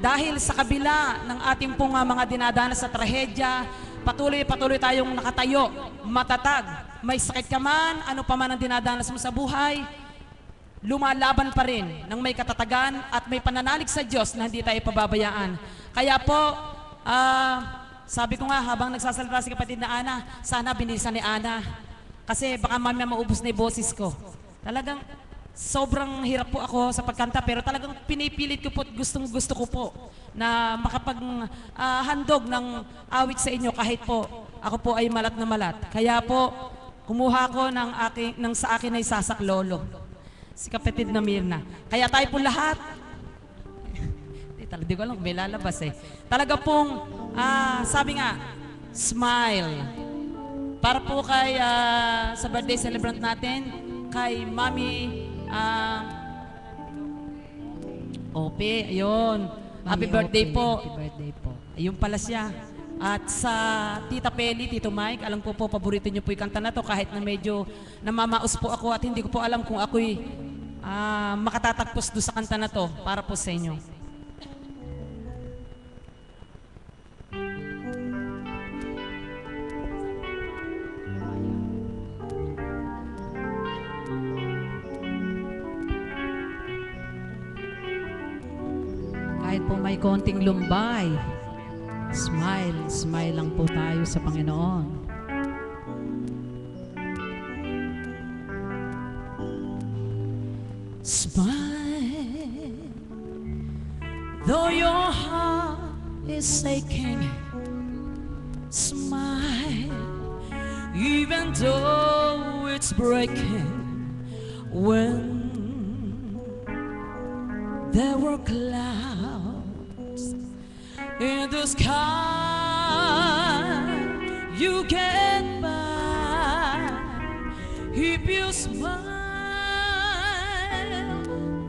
[SPEAKER 6] dahil sa kabila ng ating pong mga dinadanas sa trahedya, patuloy tayong nakatayo, matatag. May sakit ka man, ano pa man ang dinadanas mo sa buhay, lumalaban pa rin ng may katatagan at may pananalig sa Diyos na hindi tayo pababayaan. Kaya po, sabi ko nga habang nagsasalita si kapatid na Ana, sana binilisan ni Ana. Kasi baka mamaya maubos na yung boses ko. Talagang sobrang hirap po ako sa pagkanta, pero talagang pinipilit ko po at gusto ko po na makapaghandog ng awit sa inyo kahit po ako po ay malat na malat. Kaya po, kumuha ko ng sa akin ay sasaklolo. Si kapatid na Myrna. Kaya tayo po lahat, di ko alam kung may lalabas eh. Talaga pong, sabi nga, smile. Para po kay, sa birthday celebrant natin, kay Mami Ope, ayun. Happy birthday po.
[SPEAKER 5] Happy birthday po.
[SPEAKER 6] Ayun pala siya. At sa Tita Peli, Tito Mike, alam ko po, paborito niyo po yung kanta na to kahit na medyo namamaos po ako at hindi ko po alam kung ako'y makatatagpos doon sa kanta na to para po sa inyo.
[SPEAKER 5] Kahit po may konting lumbay, smile lang po tayo sa Panginoon.
[SPEAKER 6] Smile, though your heart is aching. Smile, even though it's breaking. When there were clouds in the sky, you get by. If you smile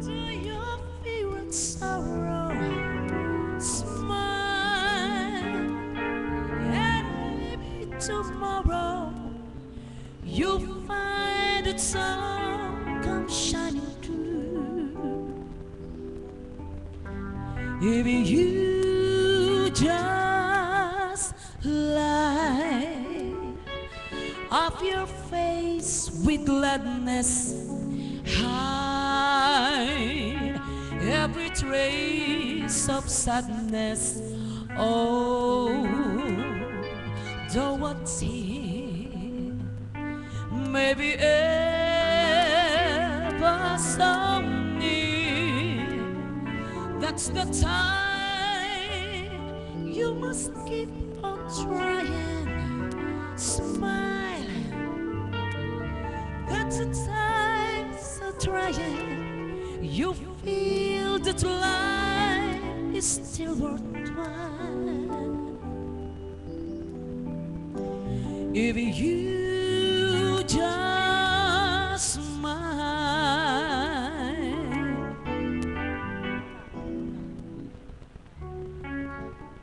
[SPEAKER 6] to your fear and sorrow, smile, and maybe tomorrow you'll find that sun comes shining through. If you just light up your face with gladness, hide every trace of sadness. Oh, though what's here may be ever so near, that's the time you must keep on trying. Smile, that's the time, so trying. You feel that life is still worthwhile. If you just smile.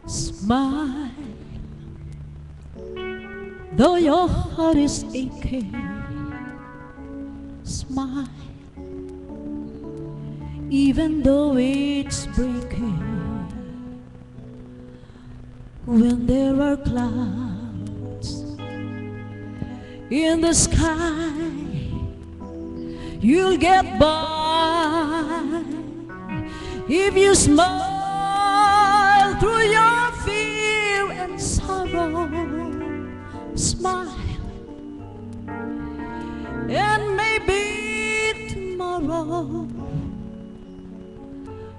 [SPEAKER 5] Smile, though your heart is aching. Smile, even though it's breaking. When there are clouds in the sky, you'll get by if you smile through your fear and sorrow. Smile, and maybe tomorrow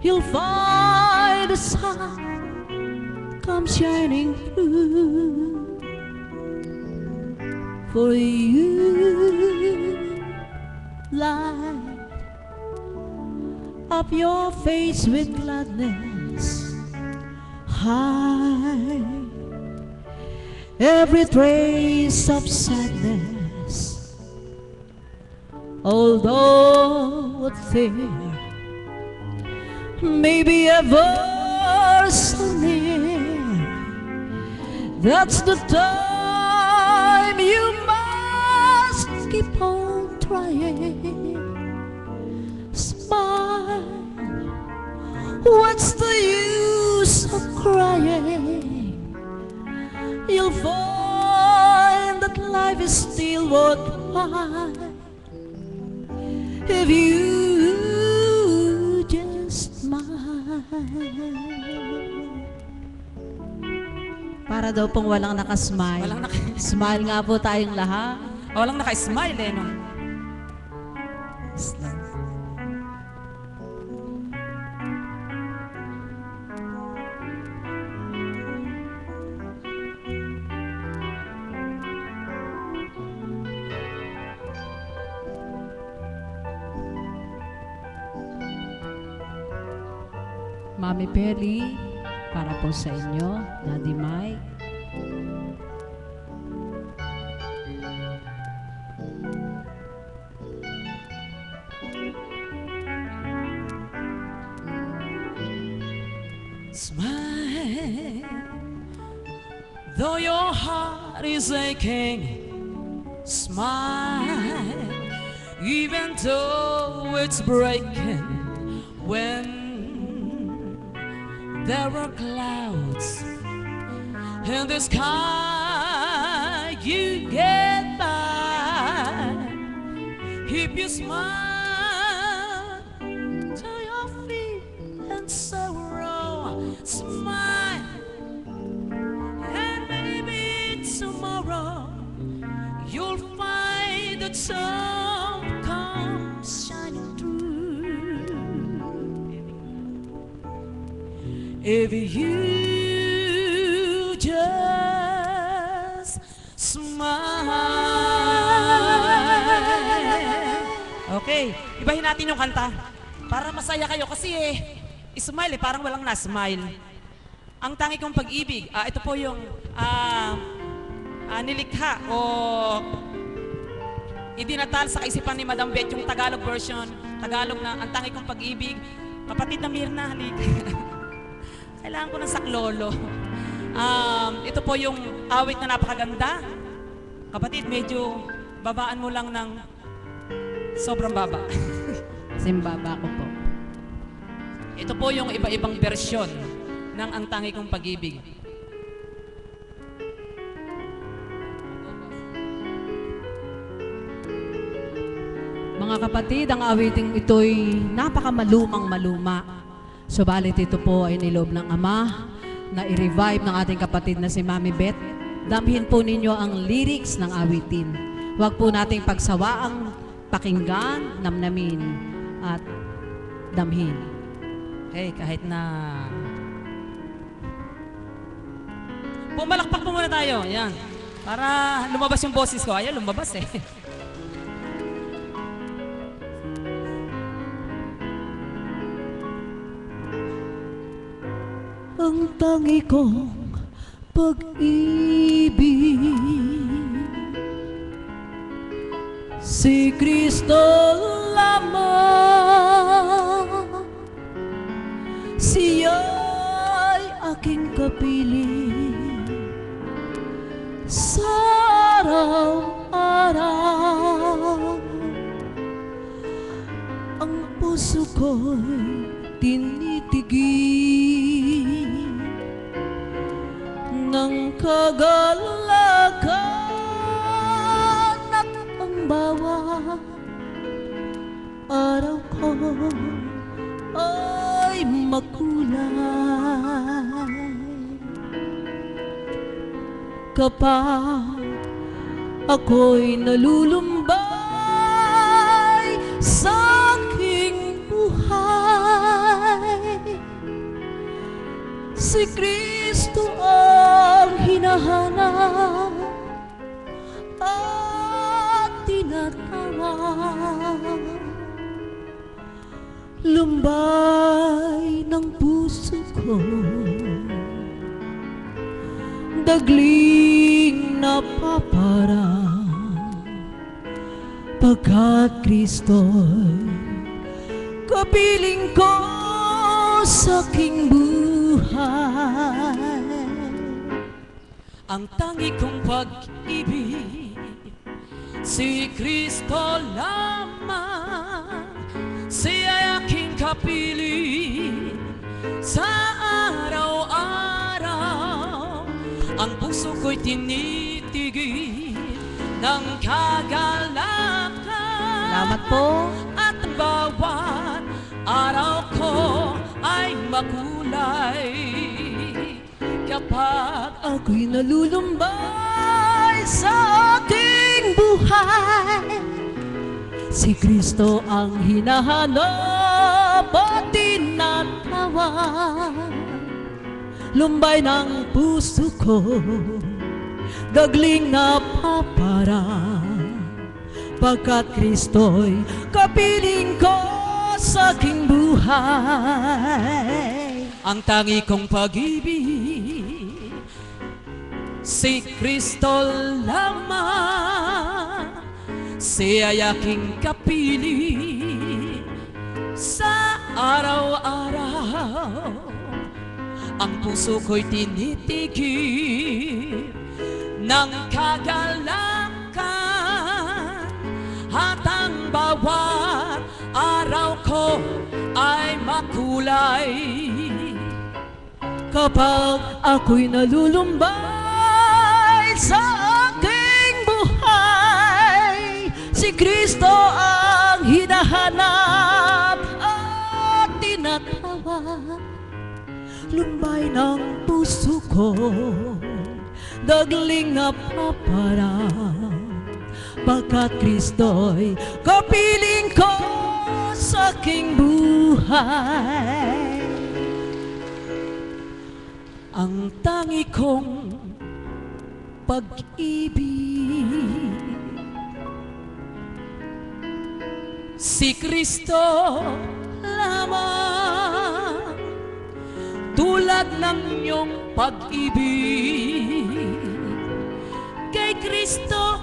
[SPEAKER 5] you'll find the sun come shining through for you. Light up your face with gladness, hide every trace of sadness. Although a fear may be ever so near, that's the time you must keep on trying. Smile, what's the use of crying? You'll find that life is still worthwhile if you just smile. Para daw pong walang nakasmile. Smile nga po tayong lahat.
[SPEAKER 6] Walang naka-smile eh, no?
[SPEAKER 5] Mami Peli, para po sa inyo, Daddy Mike.
[SPEAKER 6] Smile, though your heart is aching. Smile, even though it's breaking. When there are clouds in the sky, you get by if you smile to your feet and sorrow. Smile, and maybe tomorrow you'll find that sun comes shining through. If you just smile. Okay, ibahin natin yung kanta para masaya kayo kasi smile parang walang na-smile. Ang tangi kong pag-ibig, ito po yung nilikha o idinatal sa kaisipan ni Madam Beth yung Tagalog version, Tagalog na Ang Tangi Kong Pag-ibig. Kapatid na Mirna, halika. Kailangan ko ng saklolo. Ito po yung awit na napakaganda. Kapatid, medyo babaan mo lang ng sobrang baba.
[SPEAKER 5] Simbaba ko po.
[SPEAKER 6] Ito po yung iba-ibang bersyon ng Ang Tangi Kong Pag-ibig.
[SPEAKER 5] Mga kapatid, ang awiting ito'y napakamalumang-maluma. Subalit ito po ay niloob ng Ama na i-revive ng ating kapatid na si Mami Beth. Damhin po ninyo ang lyrics ng awitin. Huwag po nating pagsawaang pakinggan, namnamin, at damhin.
[SPEAKER 6] Okay, kahit na... Pumalakpak po muna tayo. Yan. Para lumabas yung boses ko. Ayan, lumabas eh.
[SPEAKER 5] Ang tangi kong pag-ibig, si Kristo lamang. Siya'y aking kapiling sa araw-araw. Ang puso ko'y tinitigil ng kagalakan at ang bawat araw ko ay makulay kapag ako'y nalulumbay sa aking buhay. Si Kristo ang hinahanap at tinatawag. Lumbay ng puso ko, dagling napaparang, pagkat Kristo'y kapiling ko sa aking buhay.
[SPEAKER 6] Ang tangi kong pag-ibig, si Kristo lamang. Siya'y aking kapiling sa araw-araw. Ang puso ko'y tinitigil ng kagalakan.
[SPEAKER 5] Salamat po.
[SPEAKER 6] At bawat araw ko ay makulay kapag
[SPEAKER 5] Ako'y nalulumbay sa aking buhay. Si Kristo ang hinahanap at tinatawag. Lumbay ng puso ko, dagling napaparang, pagkat Kristo'y kapiling ko sa aking buhay.
[SPEAKER 6] ang tangi kong pag-ibig, si Kristo lamang. Siya'y aking kapiling sa araw-araw. Ang puso ko'y tinitigil ng kagalakan, at ang bawat araw ko ay makulay
[SPEAKER 5] Kapag ako'y nalulumbay sa aking buhay, si Kristo ang hinahanap at tinatawag. Lumbay ng puso ko, dagling napaparang, pagkat Kristo'y kapiling ko sa aking buhay. Ang tangi kong pag-ibig,
[SPEAKER 6] si Kristo lamang. Tulad ng iyong pag-ibig, kay Kristo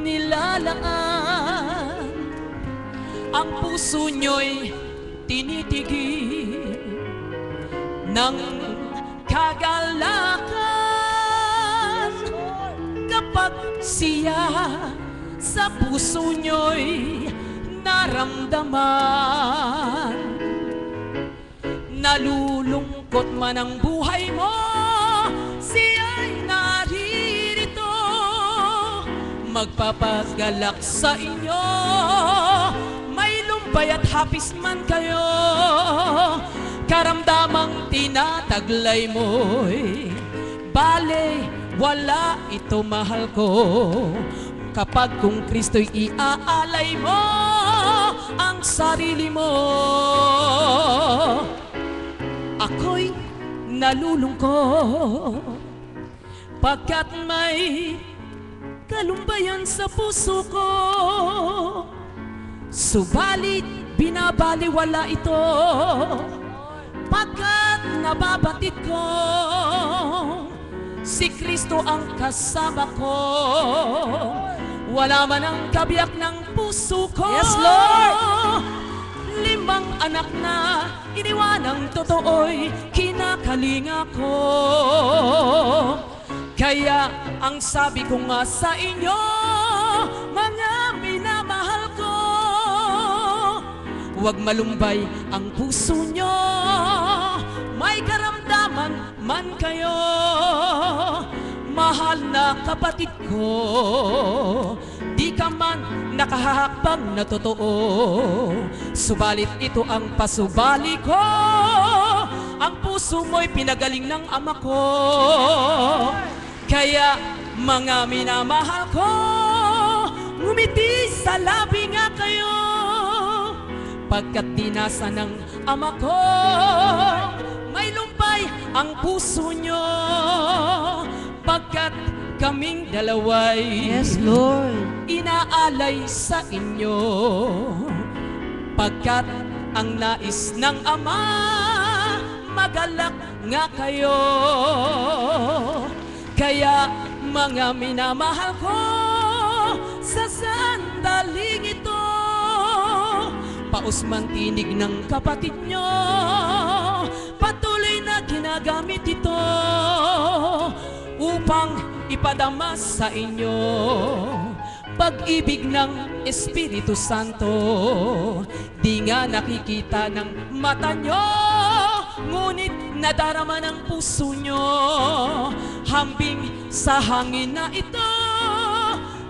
[SPEAKER 6] nilalaan. ang puso nyo'y tinitigil ng kagalakan kapag siya sa puso nyo'y naramdaman. Nalulungkot man ang buhay mo, siya'y naririto, magpapagalak sa inyo. May lumpay at hapis man kayo, karamdamang tinataglay mo'y bale, wala ito mahal ko. Kapag kung Kristo'y iaalay mo ang sarili mo, ako'y nalulungkot pagkat may kalumbayan sa puso ko. Subalit binabaliwala ito pagkat nababatid ko si Kristo ang kasama ko. Wala man ang kabiyak ng puso ko.
[SPEAKER 5] Yes, Lord!
[SPEAKER 6] 5 anak na iniwanang totoo'y kinakalinga ko. Kaya ang sabi ko nga sa inyo, mga minamahal ko, huwag malumbay ang puso nyo, may karamdaman man kayo. Mahal na kapatid ko, di ka man nakahahakbang na totoo, subalit ito ang pasubali ko, ang puso mo'y pinagaling ng Ama ko. Kaya mga minamahal ko, ngumiti sa labi nga kayo, pagkat dinasa ng Ama ko, may lumpay ang puso nyo, pagkat kaming dalaway
[SPEAKER 5] Yes, Lord.
[SPEAKER 6] inaalay sa inyo, pagkat ang nais ng Ama, magalak nga kayo. Kaya mga minamahal ko, sa sandaling ito, paus man tinig ng kapatid nyo, patuloy na ginagamit ito upang ipadama sa inyo pag-ibig ng Espiritu Santo. Di nga nakikita ng mata nyo, ngunit nadarama ng puso nyo. Hambing sa hangin na ito,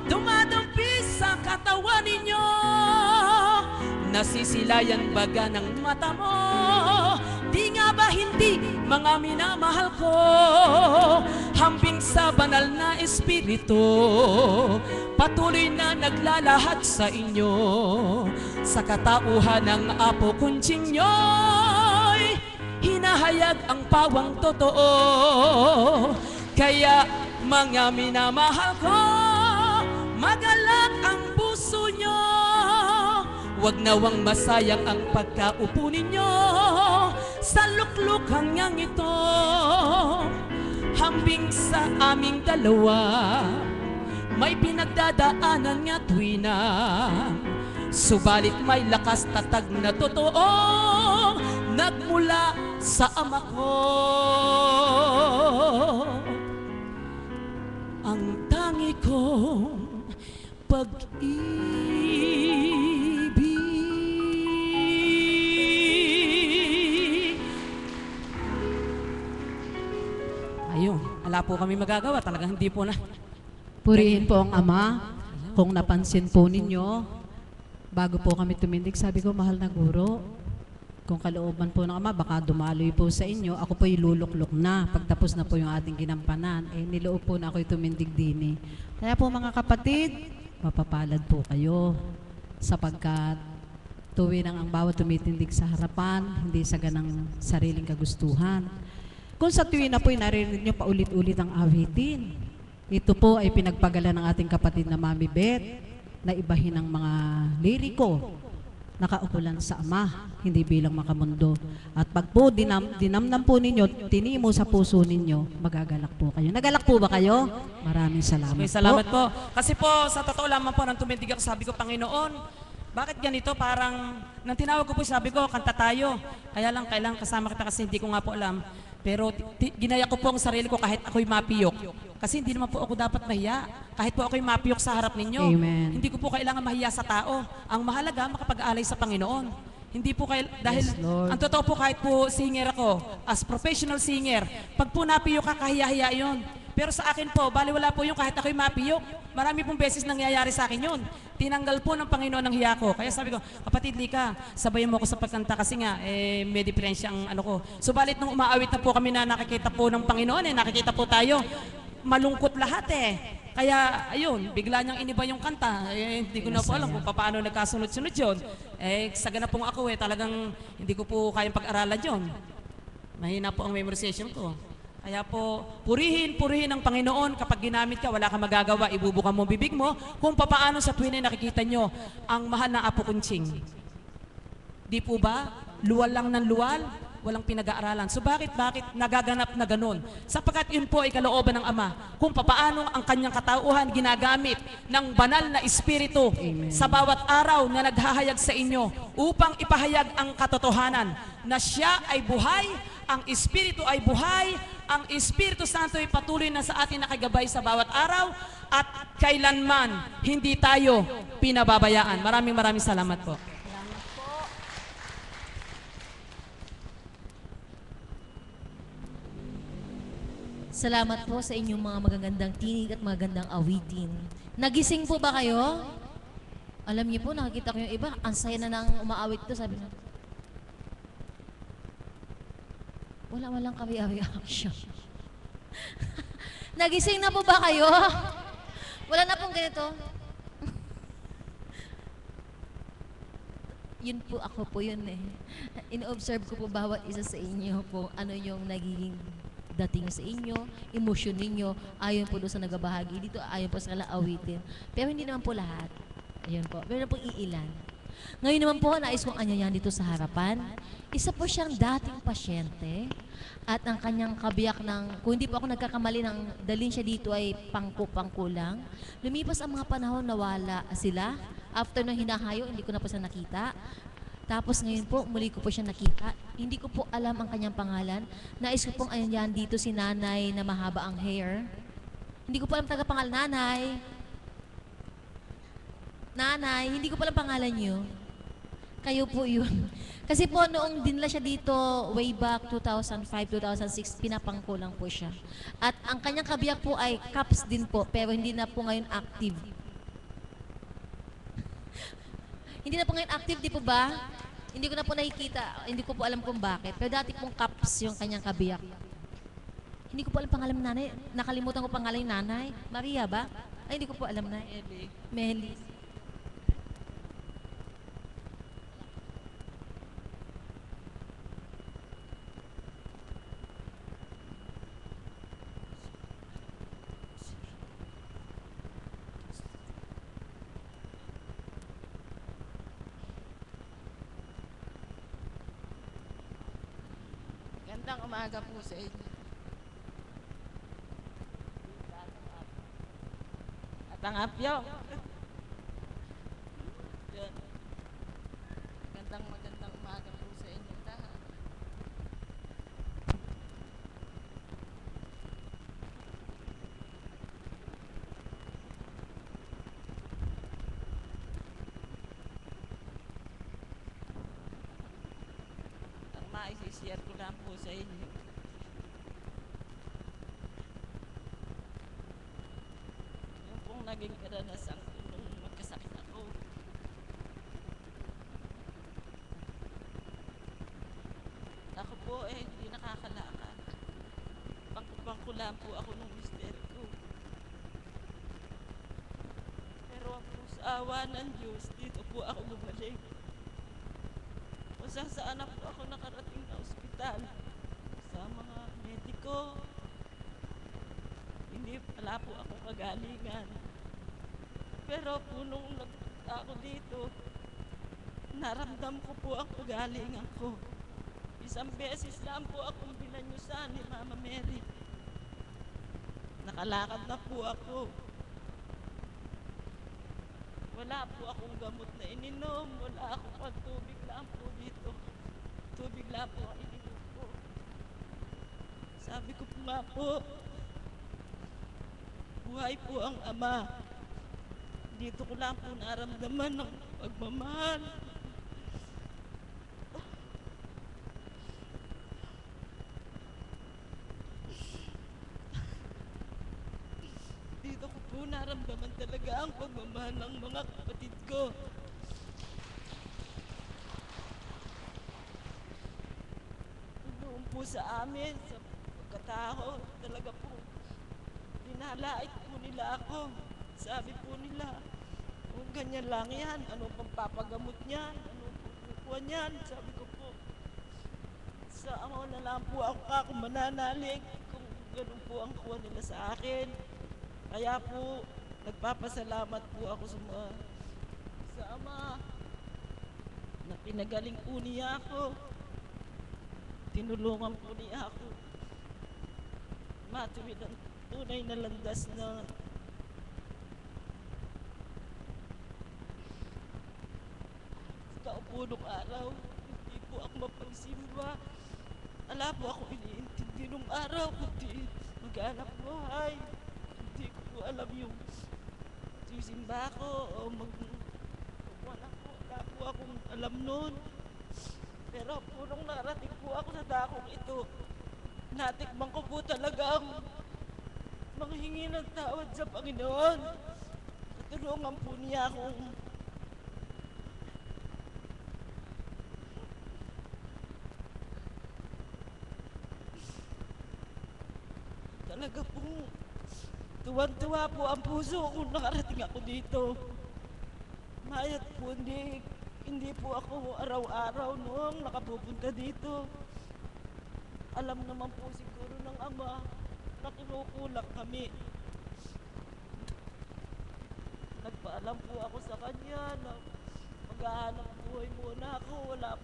[SPEAKER 6] dumadampi sa katawan ninyo. Nasisilayan baga ng mata mo, di nga ba hindi mga minamahal ko? Hambing sa banal na Espiritu, patuloy na naglalahad sa inyo. Sa katauhan ng Apo Kunching nyo'y hinahayag ang pawang totoo. Kaya mga minamahal ko, magalak ang puso nyo. Huwag nawang masayang ang pagkaupo ninyo sa luklukang ngang ito. Hambing sa aming dalawa, may pinagdadaanan nga tuwina, subalit may lakas tatag na totoo nagmula sa Ama ko. Ang tangi kong pag-ibig. Ayun, wala po kami magagawa. Talagang hindi po na.
[SPEAKER 5] Purihin po ang Ama. Kung napansin po ninyo, bago po kami tumindig, sabi ko, mahal na guro, kung kalooban po ng Ama, baka dumaloy po sa inyo, ako po iluluklok na, pagtapos na po yung ating ginampanan, niloob po na ako'y tumindig din. Kaya po mga kapatid, mapapalad po kayo, sapagkat tuwin ang bawat tumitindig sa harapan, hindi sa ganang sariling kagustuhan. Kung sa tuwin na po'y narinig nyo paulit-ulit ang awitin, ito po ay pinagpagala ng ating kapatid na Mami Beth, na ibahin ng mga liriko, nakaukulan sa Ama, hindi bilang makamundo. At pag po dinamnam po ninyo, tinimo sa puso ninyo, magagalak po kayo. Nagalak po ba kayo? Maraming salamat
[SPEAKER 6] Okay, salamat po. Kasi po, sa totoo lamang po, nang tumindig ako, sabi ko, Panginoon, Bakit ganito? Parang, nang tinawag ko po, sabi ko, kanta tayo. Kaya lang, kailangan kasama kita kasi hindi ko nga po alam. Pero ginaya ko po ang sarili ko kahit ako'y mapiyok. Kasi hindi naman po ako dapat mahiya. Kahit po ako'y mapiyok sa harap ninyo.
[SPEAKER 5] Amen.
[SPEAKER 6] Hindi ko po kailangan mahiya sa tao. Ang mahalaga, makapag-alay sa Panginoon. Hindi po dahil,
[SPEAKER 5] Yes, Lord.
[SPEAKER 6] ang totoo po kahit po singer ako, as professional singer, pag po napiyok ka, kahiya-hiya yun. Pero sa akin po, baliwala po yung kahit ako'y mapiyok. Marami pong beses nangyayari sa akin yun. Tinanggal po ng Panginoon ang hiya ko. Kaya sabi ko, kapatid Lika, sabayan mo ako sa pagkanta kasi nga, may diferensya ang ano ko. Subalit nung umaawit na po kami na nakikita po ng Panginoon, nakikita po tayo, malungkot lahat Kaya, ayun, bigla niyang iniba yung kanta. Hindi ko na po alam kung paano nagkasunod-sunod yun. Sagana pong ako talagang hindi ko po kayang pag-aralan yun. Mahina po ang memorization ko. Kaya po, purihin ang Panginoon. Kapag ginamit ka, wala kang magagawa, ibubuka mo bibig mo kung papaano sa tuwin ay nakikita nyo ang mahal na Apo Kunching. Di po ba? Luwal lang ng luwal, walang pinag-aaralan. So bakit nagaganap na ganun? Sapagkat yun po ay kalooban ng Ama kung papaano ang kanyang katauhan ginagamit ng banal na Espiritu sa bawat araw na naghahayag sa inyo upang ipahayag ang katotohanan na siya ay buhay, ang Espiritu ay buhay, ang Espiritu Santo ay patuloy na sa atin nakagabay sa bawat araw at kailanman hindi tayo pinababayaan. Maraming salamat po.
[SPEAKER 1] Salamat po sa inyong mga magagandang tinig at magagandang awitin. Nagising po ba kayo? Alam niyo po, nakikita ko yung iba, ang saya na nang umaawit ito, sabi na, walang kami action. Nagising na po ba kayo? Wala na pong ganito. Yun po, ako po yun In-observe ko po bawat isa sa inyo po, ano yung nagiging dating sa inyo, emosyon ninyo, ayon po doon sa nagabahagi dito, ayon po sa kalaawitin. Pero hindi naman po lahat. Ayun po. Meron pong iilan. Ngayon naman po, nais kong anyayan dito sa harapan. Isa po siyang dating pasyente at ang kanyang kabiyak ng, kung hindi po ako nagkakamali ng dalhin siya dito ay pangko lang. Lumipas ang mga panahon, nawala sila. After nang hinahayo, hindi ko na po siya nakita. Tapos ngayon po, muli ko po siya nakita. Hindi ko po alam ang kanyang pangalan. Nais ko pong anyayan dito si nanay na mahaba ang hair. Hindi ko po alam tagapangalan. Nanay, hindi ko pala pangalan niyo. Kayo po yun. Kasi po noong dinala siya dito way back 2005, 2006, pinapangko lang po siya. At ang kanyang kabiyak po ay CAPS din po, pero hindi na po ngayon active. Hindi na po ngayon active, di po ba? Hindi ko na po nakikita, hindi ko po alam kung bakit. Pero dati pong CAPS yung kanyang kabiyak. Hindi ko po alam pangalan ng nanay. Nakalimutan ko pangalan ng nanay. Maria ba? Ay, hindi ko po alam na. Meli.
[SPEAKER 2] Gandang umaga po sa inyo. At ang apyo. Magandang umaga po sa inyo lahat. Ang maisishare ko lang po sa inyo. Yung pong naging karanasan ko nung magkasakit ako. Ako po hindi nakakalakad. Pangko lang po ako nung mister ko. Pero po sa awa ng Diyos, dito po ako gumaling. Kung saan na po ako nakarating na ospital sa mga mediko. Hindi pala po ako kagalingan. Pero po nung nagpunta ako dito, naramdam ko po ang kagalingan ko. Isang beses lang po akong binanyusan ni Mama Mary. Nakalakad na po ako.
[SPEAKER 7] Wala po akong gamot na ininom. Wala akong pagtubig lang po dito. Tubig lang po ang ininom ko. Sabi ko po nga po, buhay po ang Ama. Dito ko lang po naramdaman ng pagmamahal. Dito ko po naramdaman talaga ang pagmamahal ng mga kapatid ko. Doon po sa amin, sa pagkatao, talaga po, dinalait po nila ako. Sabi po nila, kung ganyan lang yan, ano pang papagamot niyan, ano pang kukuha niyan, sabi ko po, sa ako na lang po ako mananalig kung ganun po ang kuha nila sa akin. Kaya po, nagpapasalamat po ako sa Ama na pinagaling po niya ako. Tinulungan po niya ako matuwid ang tunay na landas na kaupo nung araw. Hindi po ako mapagsimba. Wala po ako iniintindi nung araw, kundi maghanap buhay. Hindi ko po alam yung sisimba ko o wala po akong alam noon. Pero po nung narating po ako sa dakong ito, natikman ko po talagang manghingi ng tawad sa Panginoon. Tutulungan po niya akong talaga po tuwang-tuwa po ang puso kung nakarating ako dito. Mayat po, hindi po ako araw-araw noong nakapupunta dito. Alam naman po siguro ng Ama na kinukulang kami. Nagpaalam po ako sa kanya na maghahanap buhay muna ako. Wala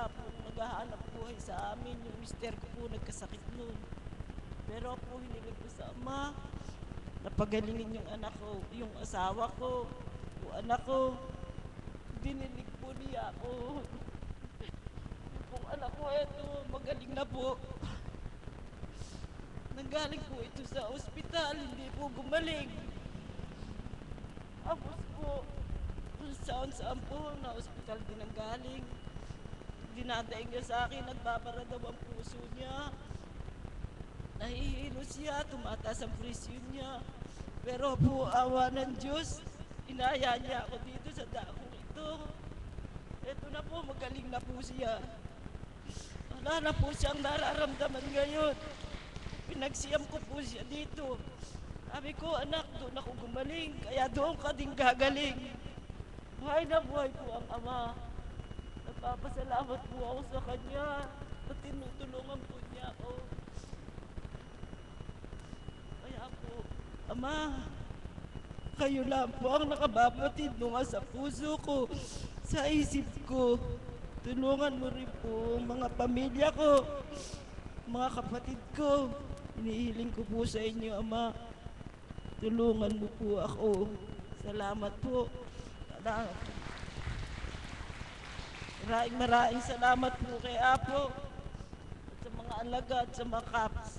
[SPEAKER 7] po naghahanap buhay sa amin. Yung mister ko po nagkasakit noon. Pero po hinilig ko sa Ama napagalingin yung anak ko, yung asawa ko, yung anak ko. Dinilig po niya ako. Kung anak ko, eto, magaling na po. Nanggaling po ito sa ospital, hindi po gumaling. Tapos po, kung saan po, na ospital din ang galing. Dinadaing niya sa akin, nagbabara daw ang puso niya. Nahihilo siya, tumataas ang presyon niya. Pero po, awa ng Diyos, inaya niya ako dito sa dakong ito. Ito na po, magaling na po siya. Wala na po siyang nararamdaman ngayon. Pinagsiyam ko po siya dito. Sabi ko, anak, doon ako gumaling, kaya doon ka din gagaling. Buhay na buhay po ang Ama. Nagpapasalamat po ako sa kanya at tinutulungan po niya ako. Kaya po, Ama, kayo lang po ang nakababatid mo nga sa puso ko, sa isip ko. Tulungan mo rin po mga pamilya ko, mga kapatid ko. Inihiling ko po sa inyo, Ama. Tulungan mo po ako. Salamat po. Maraming salamat po kay Apo at sa mga alaga at sa mga kaps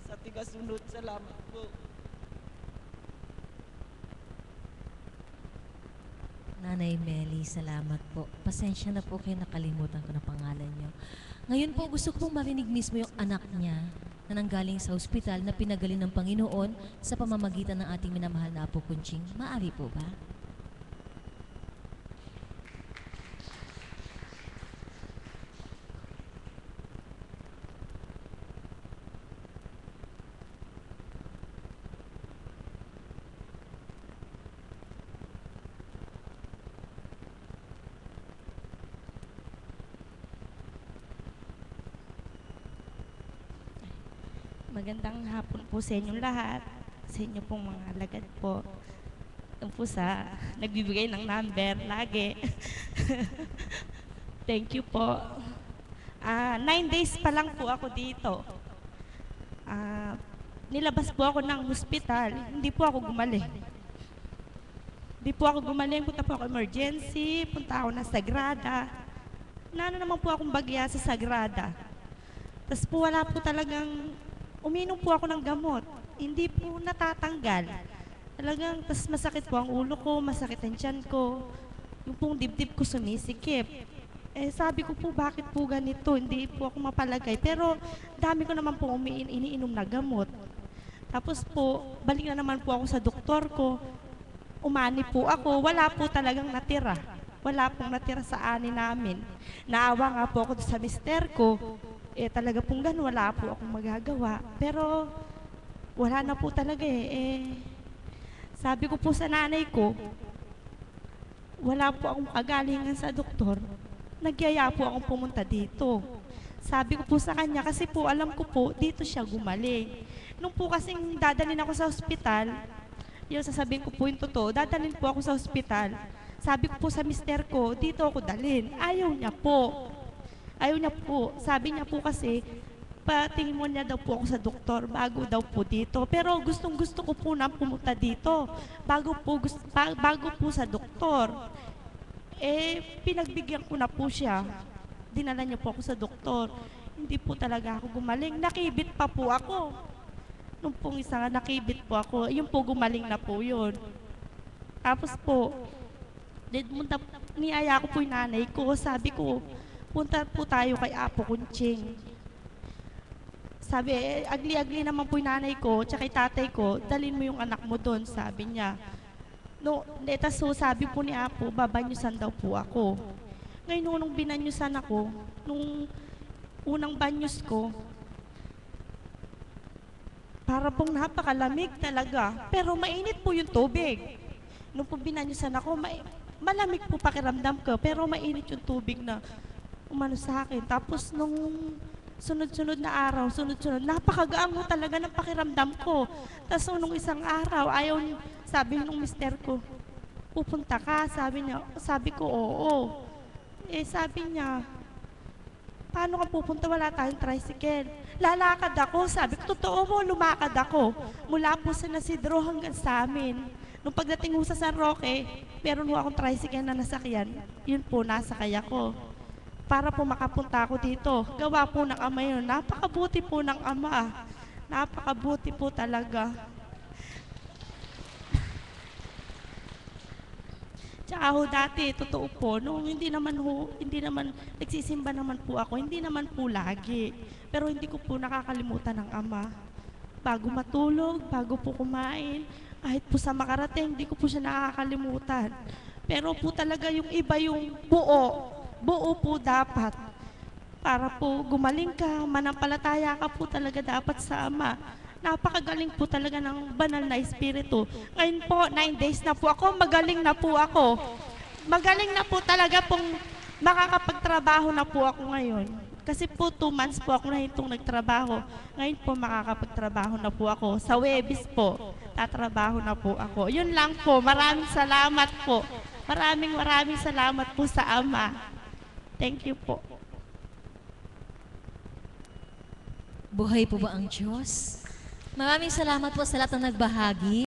[SPEAKER 7] sa tigasunod. Salamat po.
[SPEAKER 1] Nanay Meli, salamat po. Pasensya na po kayo, nakalimutan ko na pangalan niyo. Ngayon po, gusto ko pong marinig mismo yung anak niya na nanggaling sa ospital na pinagaling ng Panginoon sa pamamagitan ng ating minamahal na Apo Kunching. Maari po ba?
[SPEAKER 8] Magandang hapon po sa inyong lahat, sa inyo pong mga alagad po. Ito po sa nagbibigay ng number lagi. Thank you po. 9 days pa lang po ako dito. nilabas po ako ng hospital, hindi po ako gumaling. Hindi po ako gumaling, punta po ako emergency, punta ako na Sagrada. Naman po akong bagya sa Sagrada. Tapos po wala po talagang, uminom po ako ng gamot. Hindi po natatanggal. Talagang, tas masakit po ang ulo ko, masakit ang tiyan ko. Yung pong dibdib ko sumisikip. Eh sabi ko po, bakit po ganito? Hindi po ako mapalagay. Pero dami ko naman po iniinom na gamot. Tapos po, balik na naman po ako sa doktor ko. Umani po ako, wala po talagang natira. Wala pong natira sa ani namin. Naawa nga po ako sa mister ko. Eh talaga pong ganun, wala po akong magagawa. Pero wala na po talaga eh. Sabi ko po sa nanay ko, wala po akong kagalingan sa doktor. Nagyaya po akong pumunta dito. Sabi ko po sa kanya, kasi po alam ko po, dito siya gumaling. Nung po kasing dadalhin ako sa ospital, yung sasabihin ko po yung totoo, dadalhin po ako sa ospital. Sabi ko po sa mister ko, dito ako dalhin. Ayaw niya po. Ayaw niya po. Sabi niya po kasi, patingin mo niya daw po ako sa doktor, bago daw po dito. Pero gustong gusto ko po na pumunta dito, bago po sa doktor. Eh, pinagbigyan ko na po siya. Dinala niya po ako sa doktor. Hindi po talaga ako gumaling. Nakibit pa po ako. Nung pong isa nga, nakibit po ako. Yung po gumaling na po yun. Tapos po, niyaya ko po yung nanay ko. Sabi ko, punta po tayo kay Apo Kunching. Sabi, agli-agli naman po yung nanay ko, tsaka yung tatay ko, dalhin mo yung anak mo doon, sabi niya. No, so sabi po ni Apo, babanyusan daw po ako. Ngayon nung binanyusan ako, nung unang banyus ko, para pong napakalamig talaga. Pero mainit po yung tubig. Nung po binanyusan ako, malamig po pakiramdam ko, pero mainit yung tubig na umano sa akin. Tapos nung sunod-sunod na araw, napakagaan mo talaga ng pakiramdam ko. Tapos nung isang araw, sabi nung mister ko, pupunta ka? Sabi ko, oo. Eh sabi niya, paano ka pupunta? Wala tayong tricycle. Lalakad ako. Sabi ko, totoo mo, lumakad ako. Mula po sa Nasidro hanggang sa amin. Nung pagdating ko sa San Roque, meron po akong tricycle na nasakyan. Yun po, nasakay ako. Para po makapunta ako dito. Gawa po ng ama yun. Napakabuti po ng ama. Napakabuti po talaga. Tsaka ho dati, totoo po, nung hindi naman, nagsisimba naman po ako, hindi naman po lagi. Pero hindi ko po nakakalimutan ng ama. Bago matulog, bago po kumain, kahit po sa makarating, hindi ko po siya nakakalimutan. Pero po talaga yung iba yung buo po dapat. Para po gumaling ka, manampalataya ka po talaga dapat sa ama. Napakagaling po talaga ng banal na espiritu. Ngayon po, 9 days na po ako, magaling na po ako. Magaling na po talaga pong makakapagtrabaho na po ako ngayon. Kasi po 2 months po ako na itong nagtrabaho. Ngayon po makakapagtrabaho na po ako. Sa Webis po, tatrabaho na po ako. Yun lang po, maraming salamat po. Maraming salamat po sa ama. Thank you po.
[SPEAKER 1] Buhay po ba ang Diyos? Maraming salamat po sa lahat ng nagbahagi.